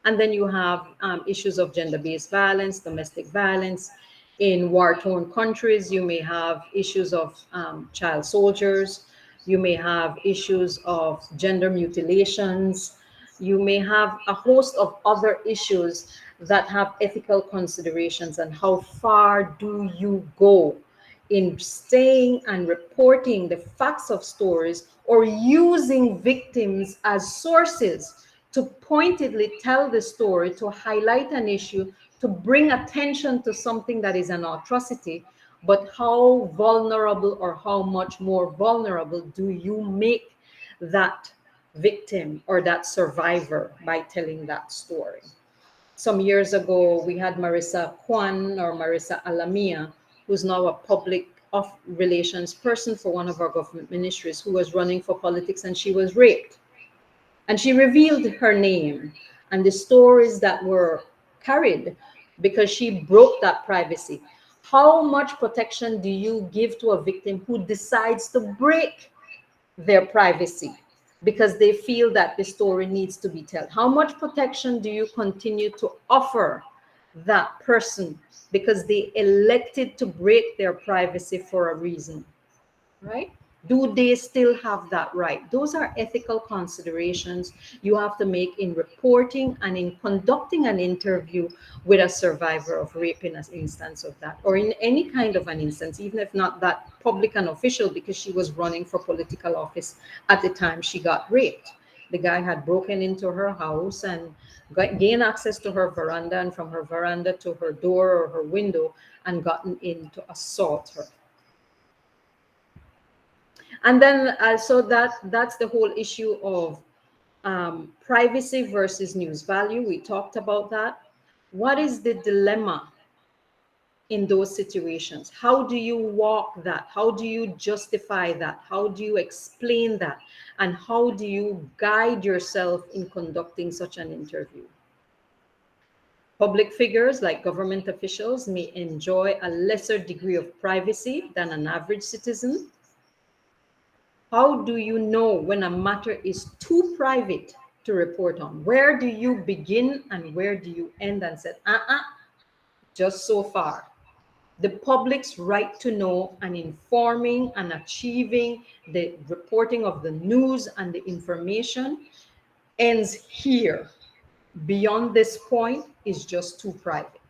And then you have issues of gender-based violence, domestic violence. In war-torn countries, you may have issues of child soldiers. You may have issues of gender mutilations. You may have a host of other issues that have ethical considerations. And how far do you go in staying and reporting the facts of stories, or using victims as sources to pointedly tell the story, to highlight an issue, to bring attention to something that is an atrocity? But how vulnerable, or how much more vulnerable, do you make that victim or that survivor by telling that story? Some years ago, we had Marissa Kwan, or Marissa Alamia, who's now a public of relations person for one of our government ministries, who was running for politics, and she was raped. And she revealed her name and the stories that were carried because she broke that privacy. How much protection do you give to a victim who decides to break their privacy because they feel that the story needs to be told? How much protection do you continue to offer that person because they elected to break their privacy for a reason, right? Do they still have that right? Those are ethical considerations you have to make in reporting and in conducting an interview with a survivor of rape, in an instance of that, or in any kind of an instance, even if not that public and official, because she was running for political office at the time she got raped. The guy had broken into her house and gained access to her veranda, and from her veranda to her door or her window, and gotten in to assault her. And then so that's the whole issue of privacy versus news value. We talked about that. What is the dilemma in those situations? How do you walk that? How do you justify that? How do you explain that? And how do you guide yourself in conducting such an interview? Public figures, like government officials, may enjoy a lesser degree of privacy than an average citizen. How do you know when a matter is too private to report on? Where do you begin and where do you end, and say, just so far? The public's right to know, and informing and achieving the reporting of the news and the information, ends here. Beyond this point is just too private.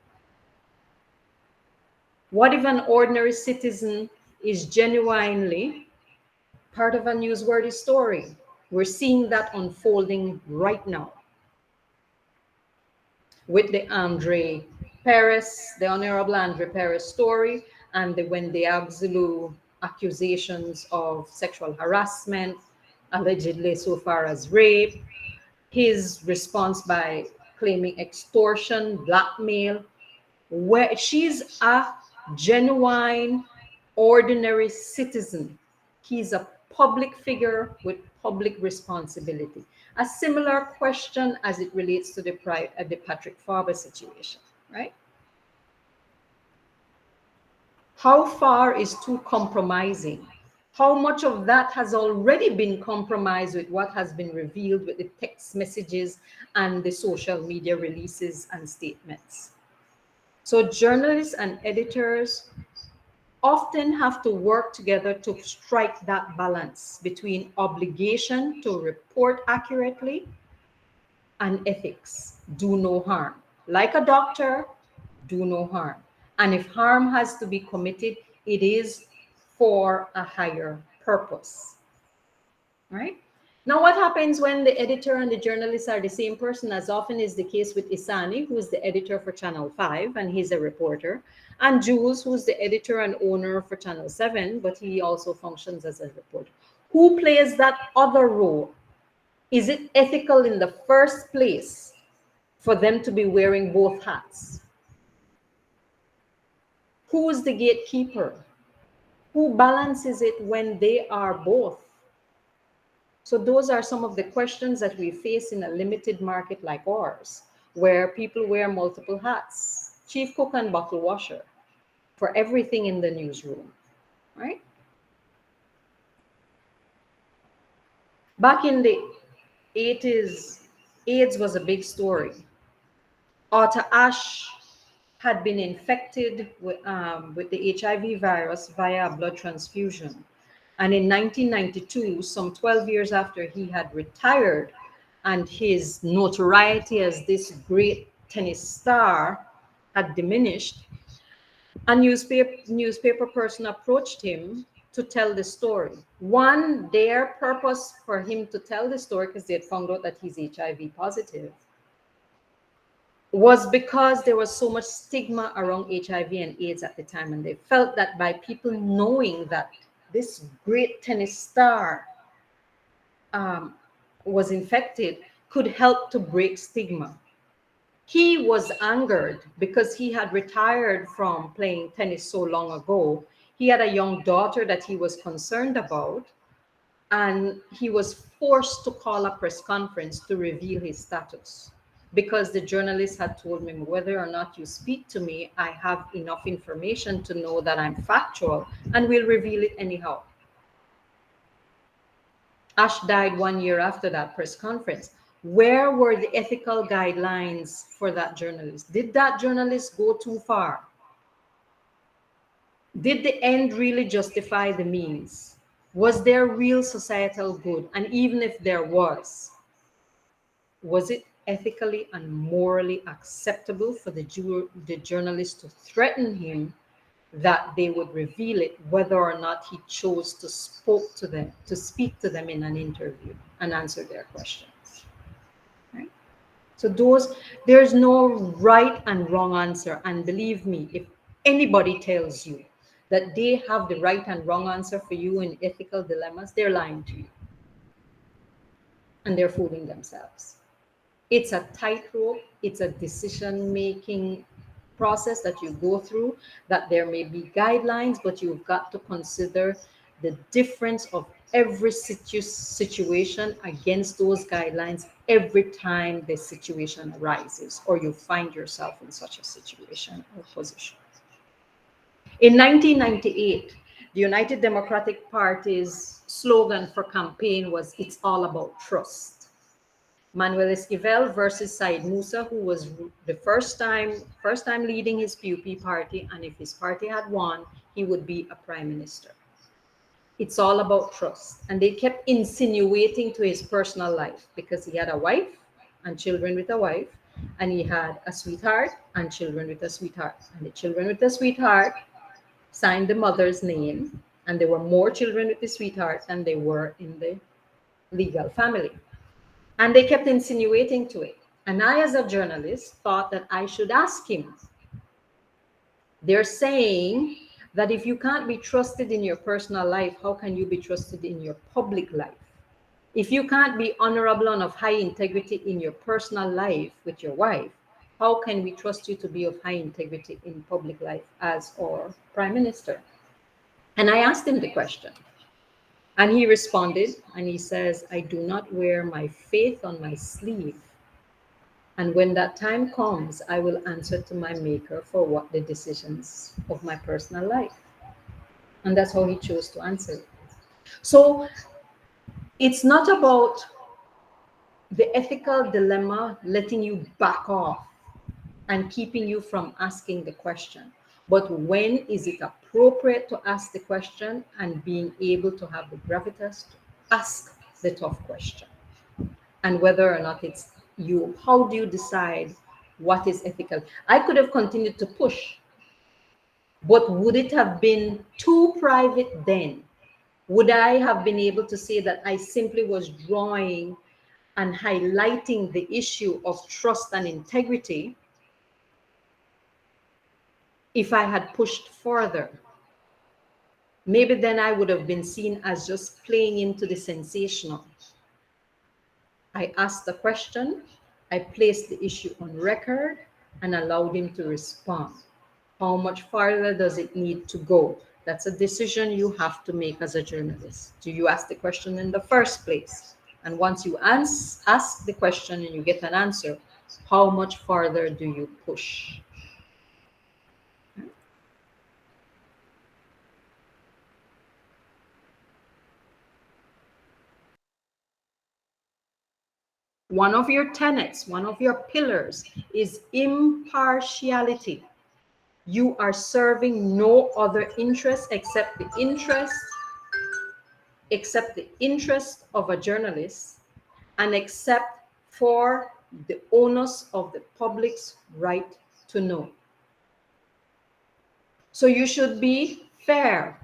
What if an ordinary citizen is genuinely part of a newsworthy story? We're seeing that unfolding right now with the Honorable Andre Perez story, and the Wendy Agzulu accusations of sexual harassment, allegedly so far as rape, his response by claiming extortion, blackmail, where she's a genuine, ordinary citizen. He's a public figure with public responsibility. A similar question as it relates to the Patrick Farber situation, right? How far is too compromising? How much of that has already been compromised with what has been revealed with the text messages and the social media releases and statements? So journalists and editors often have to work together to strike that balance between obligation to report accurately and ethics. Do no harm. Like a doctor, do no harm. And if harm has to be committed, it is for a higher purpose. Right? Now, what happens when the editor and the journalist are the same person, as often is the case with Isani, who's the editor for Channel 5, and he's a reporter, and Jules, who's the editor and owner for Channel 7, but he also functions as a reporter. Who plays that other role? Is it ethical in the first place for them to be wearing both hats? Who is the gatekeeper? Who balances it when they are both? So those are some of the questions that we face in a limited market like ours, where people wear multiple hats, chief cook and bottle washer for everything in the newsroom, right? Back in the 80s, AIDS was a big story. Arthur Ashe had been infected with the HIV virus via a blood transfusion. And in 1992, some 12 years after he had retired and his notoriety as this great tennis star had diminished, a newspaper person approached him to tell the story. One, their purpose for him to tell the story, because they had found out that he's HIV positive, was because there was so much stigma around HIV and AIDS at the time. And they felt that by people knowing that this great tennis star was infected could help to break stigma. He was angered because he had retired from playing tennis so long ago. He had a young daughter that he was concerned about, and he was forced to call a press conference to reveal his status, because the journalist had told him, whether or not you speak to me, I have enough information to know that I'm factual, and we'll reveal it anyhow. Ash died 1 year after that press conference. Where were the ethical guidelines for that journalist? Did that journalist go too far? Did the end really justify the means? Was there real societal good? And even if there was it ethically and morally acceptable for the journalist to threaten him that they would reveal it, whether or not he chose to speak to them in an interview and answer their questions? Right? So there's no right and wrong answer. And believe me, if anybody tells you that they have the right and wrong answer for you in ethical dilemmas, they're lying to you. And they're fooling themselves. It's a tightrope. It's a decision-making process that you go through, that there may be guidelines, but you've got to consider the difference of every situation against those guidelines every time the situation arises or you find yourself in such a situation or position. In 1998, the United Democratic Party's slogan for campaign was, "It's all about trust." Manuel Esquivel versus Said Musa, who was the first time leading his PUP party, and if his party had won, he would be a prime minister. It's all about trust. And they kept insinuating to his personal life, because he had a wife and children with a wife, and he had a sweetheart and children with a sweetheart. And the children with the sweetheart signed the mother's name, and there were more children with the sweetheart than they were in the legal family. And they kept insinuating to it. And I, as a journalist, thought that I should ask him. They're saying that if you can't be trusted in your personal life, how can you be trusted in your public life? If you can't be honorable and of high integrity in your personal life with your wife, how can we trust you to be of high integrity in public life as our prime minister? And I asked him the question, and he responded, and he says, I do not wear my faith on my sleeve. And when that time comes, I will answer to my maker for what the decisions of my personal life. And that's how he chose to answer it. So it's not about the ethical dilemma letting you back off and keeping you from asking the question. But when is it appropriate to ask the question and being able to have the gravitas to ask the tough question? And whether or not it's you, how do you decide what is ethical? I could have continued to push, but would it have been too private then? Would I have been able to say that I simply was drawing and highlighting the issue of trust and integrity if I had pushed further? Maybe then I would have been seen as just playing into the sensational. I asked the question, I placed the issue on record, and allowed him to respond. How much farther does it need to go? That's a decision you have to make as a journalist. Do you ask the question in the first place? And once you ask the question and you get an answer, how much farther do you push? One of your tenets, one of your pillars is impartiality. You are serving no other interest except the interest of a journalist, and except for the onus of the public's right to know. So you should be fair,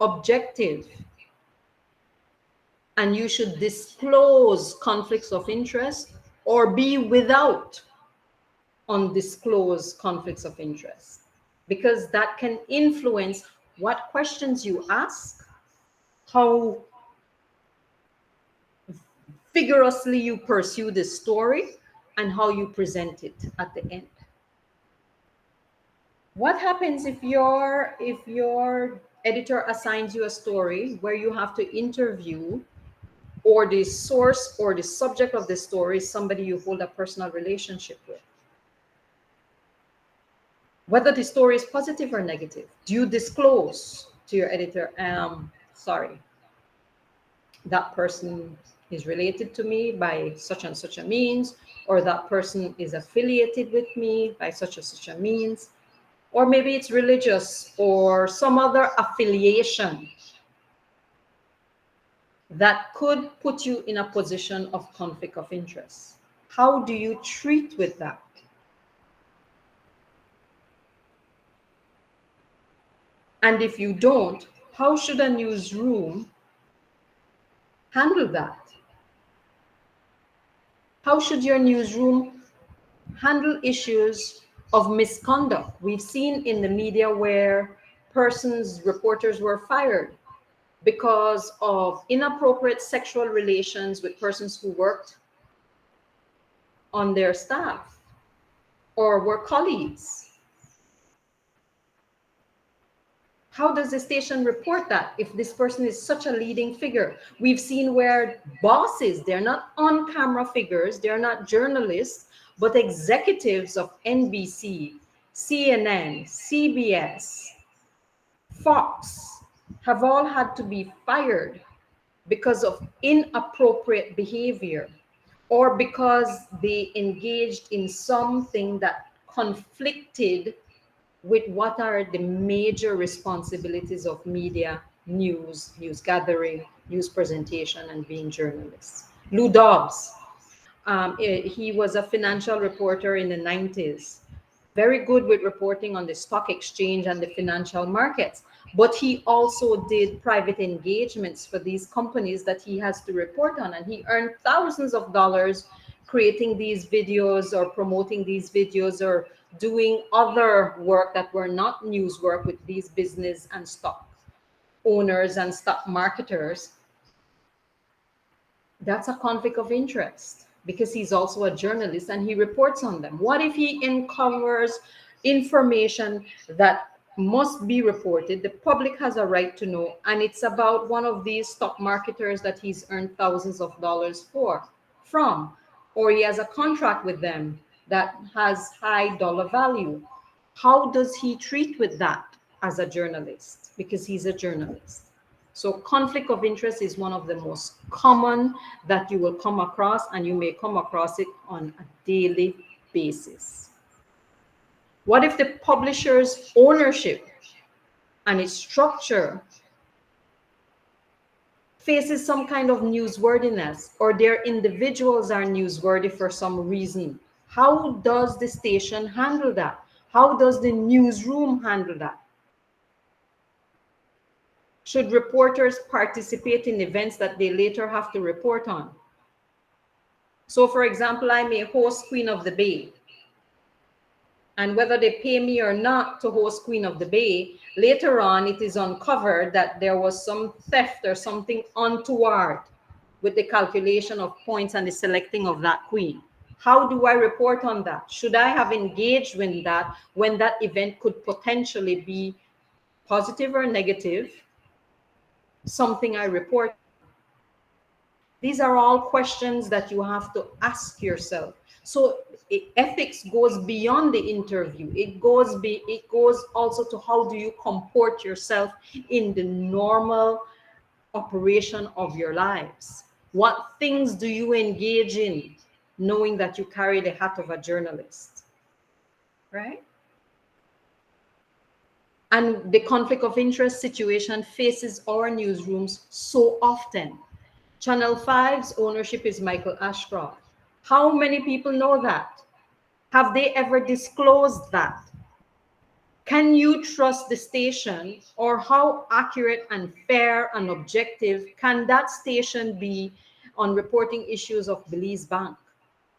objective, and you should disclose conflicts of interest or be without undisclosed conflicts of interest, because that can influence what questions you ask, how vigorously you pursue the story, and how you present it at the end. What happens if your editor assigns you a story where you have to interview, or the source or the subject of the story is somebody you hold a personal relationship with? Whether the story is positive or negative, do you disclose to your editor, sorry, that person is related to me by such and such a means, or that person is affiliated with me by such and such a means, or maybe it's religious or some other affiliation that could put you in a position of conflict of interest? How do you treat with that? And if you don't, how should a newsroom handle that? How should your newsroom handle issues of misconduct? We've seen in the media where reporters were fired because of inappropriate sexual relations with persons who worked on their staff or were colleagues. How does the station report that if this person is such a leading figure? We've seen where bosses, they're not on-camera figures, they're not journalists, but executives of NBC, CNN, CBS, Fox have all had to be fired because of inappropriate behavior, or because they engaged in something that conflicted with what are the major responsibilities of media, news gathering, news presentation, and being journalists. Lou Dobbs, he was a financial reporter in the 90s, very good with reporting on the stock exchange and the financial markets. But he also did private engagements for these companies that he has to report on, and he earned thousands of dollars creating these videos or promoting these videos or doing other work that were not news work with these business and stock owners and stock marketers, that's a conflict of interest because he's also a journalist and he reports on them. What if he uncovers information that must be reported? The public has a right to know, and it's about one of these stock marketers that he's earned thousands of dollars from, or he has a contract with them that has high dollar value. How does he treat with that as a journalist? Because he's a journalist. So conflict of interest is one of the most common that you will come across, and you may come across it on a daily basis. What if the publisher's ownership and its structure faces some kind of newsworthiness, or their individuals are newsworthy for some reason? How does the station handle that? How does the newsroom handle that? Should reporters participate in events that they later have to report on? So, for example, I may host Queen of the Bay, and whether they pay me or not to host Queen of the Bay, later on it is uncovered that there was some theft or something untoward with the calculation of points and the selecting of that queen. How do I report on that? Should I have engaged in that when that event could potentially be positive or negative? Something I report. These are all questions that you have to ask yourself. So ethics goes beyond the interview. It goes also to how do you comport yourself in the normal operation of your lives. What things do you engage in, knowing that you carry the hat of a journalist, right? And the conflict of interest situation faces our newsrooms so often. Channel 5's ownership is Michael Ashcroft. How many people know that? Have they ever disclosed that? Can you trust the station, or how accurate and fair and objective can that station be on reporting issues of Belize Bank,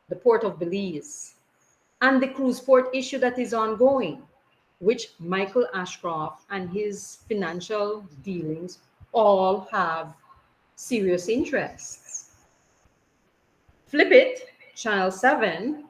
the port of Belize, and the cruise port issue that is ongoing, which Michael Ashcroft and his financial dealings all have serious interests? Flip it, Channel 7,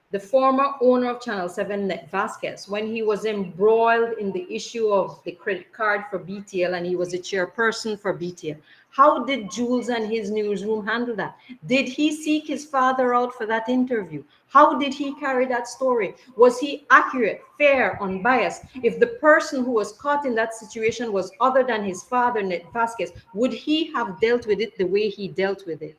the former owner of Channel 7, Ned Vasquez, when he was embroiled in the issue of the credit card for BTL, and he was the chairperson for BTL. How did Jules and his newsroom handle that? Did he seek his father out for that interview? How did he carry that story? Was he accurate, fair, unbiased? If the person who was caught in that situation was other than his father, Ned Vasquez, would he have dealt with it the way he dealt with it?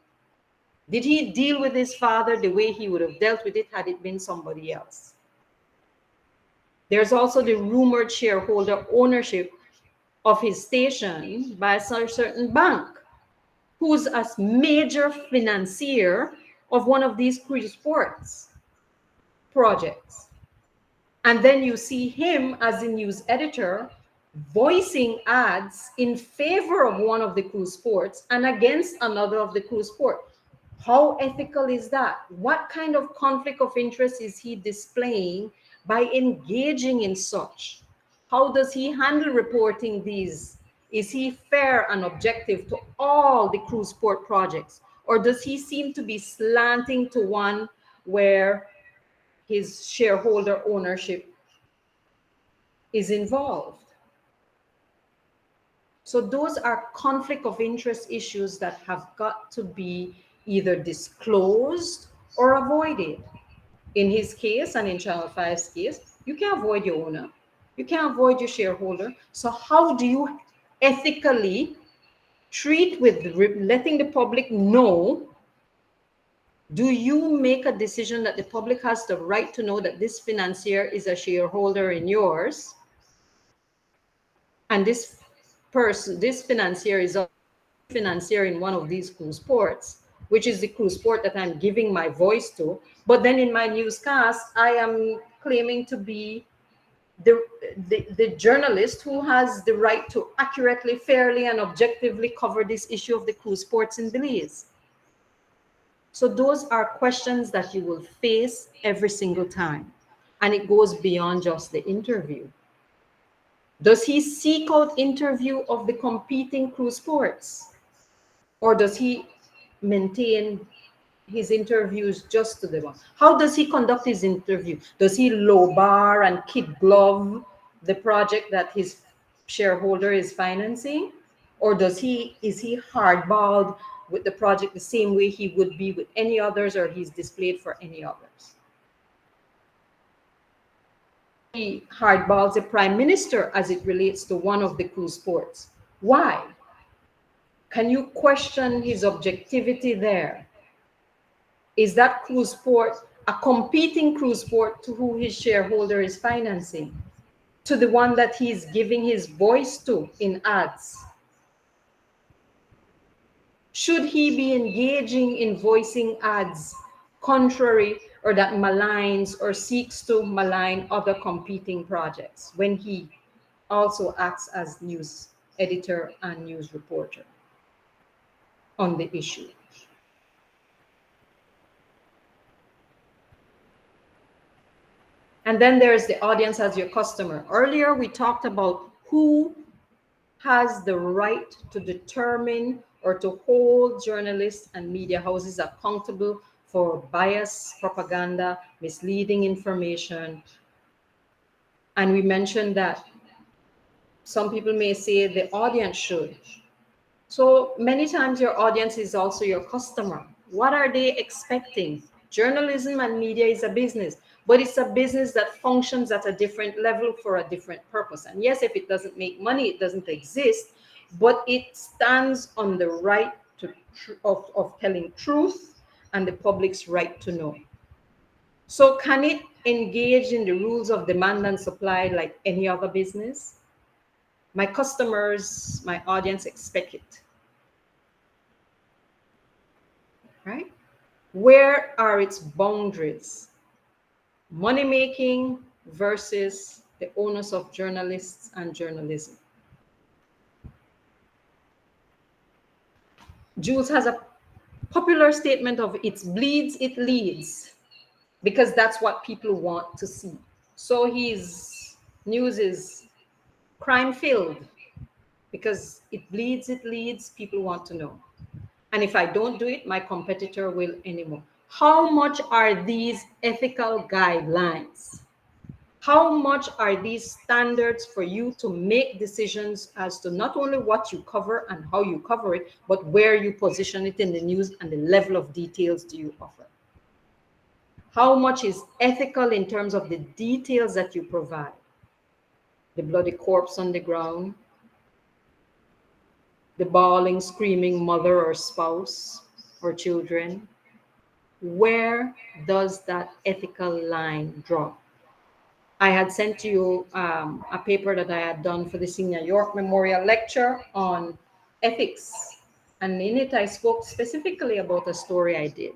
Did he deal with his father the way he would have dealt with it had it been somebody else? There's also the rumored shareholder ownership of his station by a certain bank, who's a major financier of one of these cruise ports projects. And then you see him as the news editor voicing ads in favor of one of the cruise ports and against another of the cruise port. How ethical is that? What kind of conflict of interest is he displaying by engaging in such? How does he handle reporting these? Is he fair and objective to all the cruise port projects? Or does he seem to be slanting to one where his shareholder ownership is involved? So those are conflict of interest issues that have got to be either disclosed or avoided. In his case and in Channel 5's case, you can't avoid your owner. You can't avoid your shareholder. So how do you ethically treat with letting the public know? Do you make a decision that the public has the right to know that this financier is a shareholder in yours, and this person, this financier is a financier in one of these cruise ports, which is the cruise port that I'm giving my voice to. But then in my newscast, I am claiming to be the journalist who has the right to accurately, fairly, and objectively cover this issue of the cruise ports in Belize. So those are questions that you will face every single time. And it goes beyond just the interview. Does he seek out interview of the competing crew sports? Or does he maintain his interviews just to the one? How does he conduct his interview? Does he low bar and kid glove the project that his shareholder is financing? Or is he hardballed with the project the same way he would be with any others, or he's displayed for any others? He hardballs the prime minister as it relates to one of the crew sports. Why? Can you question his objectivity there? Is that crew sport a competing crew sport to who his shareholder is financing, to the one that he's giving his voice to in ads? Should he be engaging in voicing ads contrary or that maligns or seeks to malign other competing projects when he also acts as news editor and news reporter on the issue? And then there's the audience as your customer. Earlier, we talked about who has the right to determine or to hold journalists and media houses accountable for bias, propaganda, misleading information. And we mentioned that some people may say the audience should. So many times your audience is also your customer. What are they expecting? Journalism and media is a business, but it's a business that functions at a different level for a different purpose. And yes, if it doesn't make money, it doesn't exist, but it stands on the right of telling truth and the public's right to know. So can it engage in the rules of demand and supply like any other business? My customers, my audience expect it. Right? Where are its boundaries? Money making versus the onus of journalists and journalism. Jules has a popular statement of it bleeds, it leads, because that's what people want to see. So his news is crime filled because it bleeds, it leads, people want to know. And if I don't do it, my competitor will anymore. How much are these ethical guidelines? How much are these standards for you to make decisions as to not only what you cover and how you cover it, but where you position it in the news and the level of details do you offer? How much is ethical in terms of the details that you provide? The bloody corpse on the ground, the bawling, screaming mother or spouse or children. Where does that ethical line drop? I had sent you a paper that I had done for the Senior York Memorial Lecture on ethics. And in it, I spoke specifically about a story I did.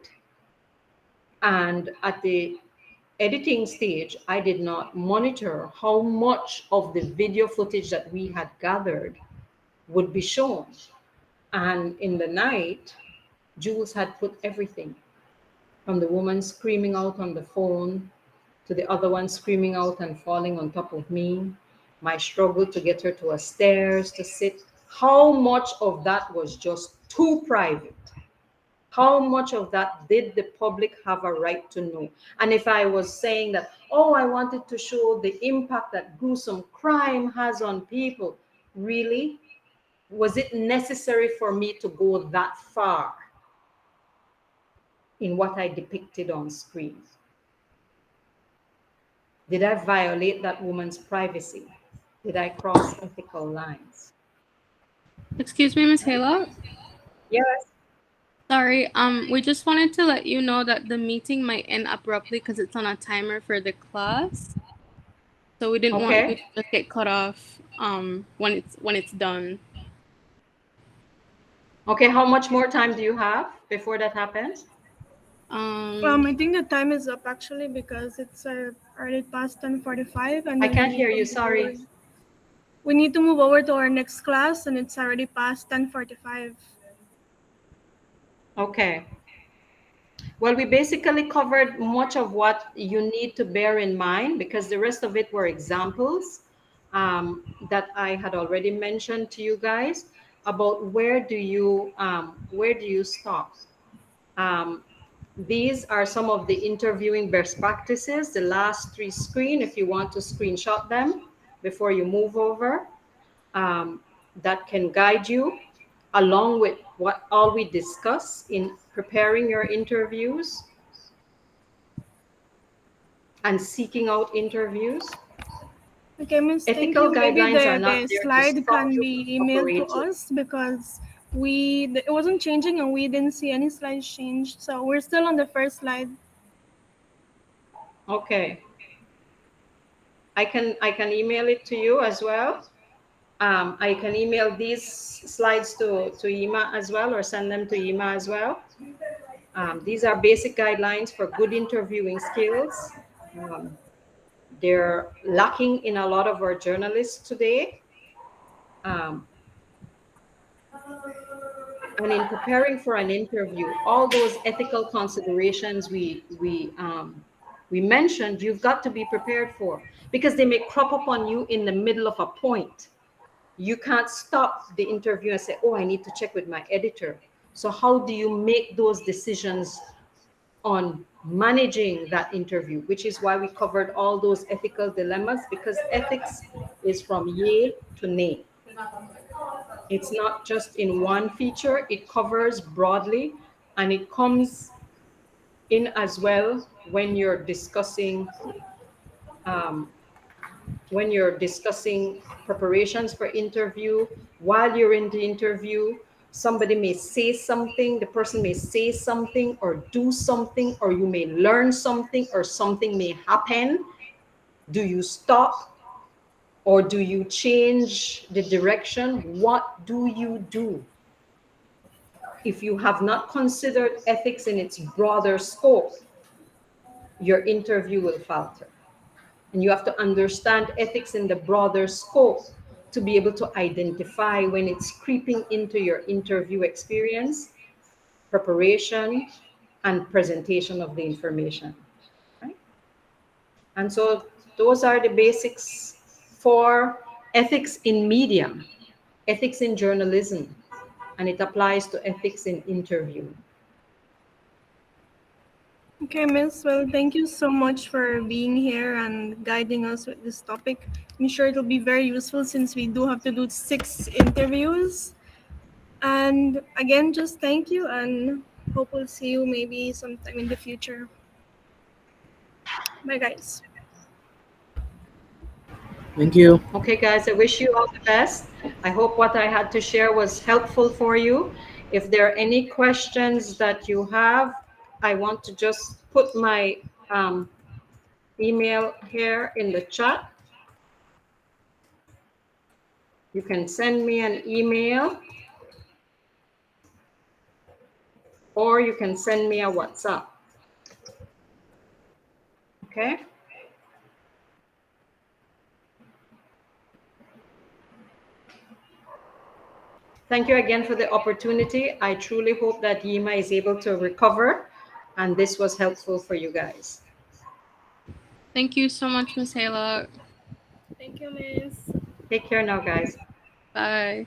And at the editing stage, I did not monitor how much of the video footage that we had gathered would be shown. And in the night, Jules had put everything from the woman screaming out on the phone to the other one screaming out and falling on top of me, my struggle to get her to a stairs to sit. How much of that was just too private? How much of that did the public have a right to know? And if I was saying that, oh, I wanted to show the impact that gruesome crime has on people, really? Was it necessary for me to go that far in what I depicted on screen? Did I violate that woman's privacy? Did I cross ethical lines? Excuse me, Miss Haylock. Yes. Sorry, we just wanted to let you know that the meeting might end abruptly because it's on a timer for the class. So we didn't want you to just get cut off when it's done. Okay, how much more time do you have before that happens? I think the time is up actually because it's already past 10:45 and I can't hear you, sorry. We need to move over to our next class and it's already past 10:45. Okay. Well, we basically covered much of what you need to bear in mind because the rest of it were examples that I had already mentioned to you guys about where do you stop. Um, these are some of the interviewing best practices. The last three screen, if you want to screenshot them before you move over, um, that can guide you along with what all we discuss in preparing your interviews and seeking out interviews. Okay, Miss, thank Ethical you. Maybe guidelines are not the there to slide stop can you be from emailed to operating. us because it wasn't changing and we didn't see any slides change. So we're still on the first slide. Okay. I can email it to you as well. I can email these slides to Ima as well or send them to Ima as well. These are basic guidelines for good interviewing skills. Um, they're lacking in a lot of our journalists today. Um, and in preparing for an interview, all those ethical considerations we mentioned, you've got to be prepared for because they may crop up on you in the middle of a point. You can't stop the interview and say, "Oh, I need to check with my editor." So how do you make those decisions on managing that interview, which is why we covered all those ethical dilemmas because ethics is from yay to nay. It's not just in one feature, it covers broadly and it comes in as well um, when you're discussing preparations for interview. While you're in the interview, somebody may say something, the person may say something or do something, or you may learn something or something may happen. Do you stop or do you change the direction? What do you do? If you have not considered ethics in its broader scope, your interview will falter. And you have to understand ethics in the broader scope to be able to identify when it's creeping into your interview experience, preparation, and presentation of the information. Right? And so those are the basics for ethics in media, ethics in journalism, and it applies to ethics in interview. Okay, Miss. Well, thank you so much for being here and guiding us with this topic. I'm sure it'll be very useful since we do have to do 6 interviews. And again, just thank you and hope we'll see you maybe sometime in the future. Bye, guys. Thank you. Okay, guys, I wish you all the best. I hope what I had to share was helpful for you. If there are any questions that you have, I want to just put my email here in the chat. You can send me an email or you can send me a WhatsApp. Okay? Thank you again for the opportunity. I truly hope that Yima is able to recover and this was helpful for you guys. Thank you so much, Miss Haylock. Thank you, Miss. Take care now, guys. Bye.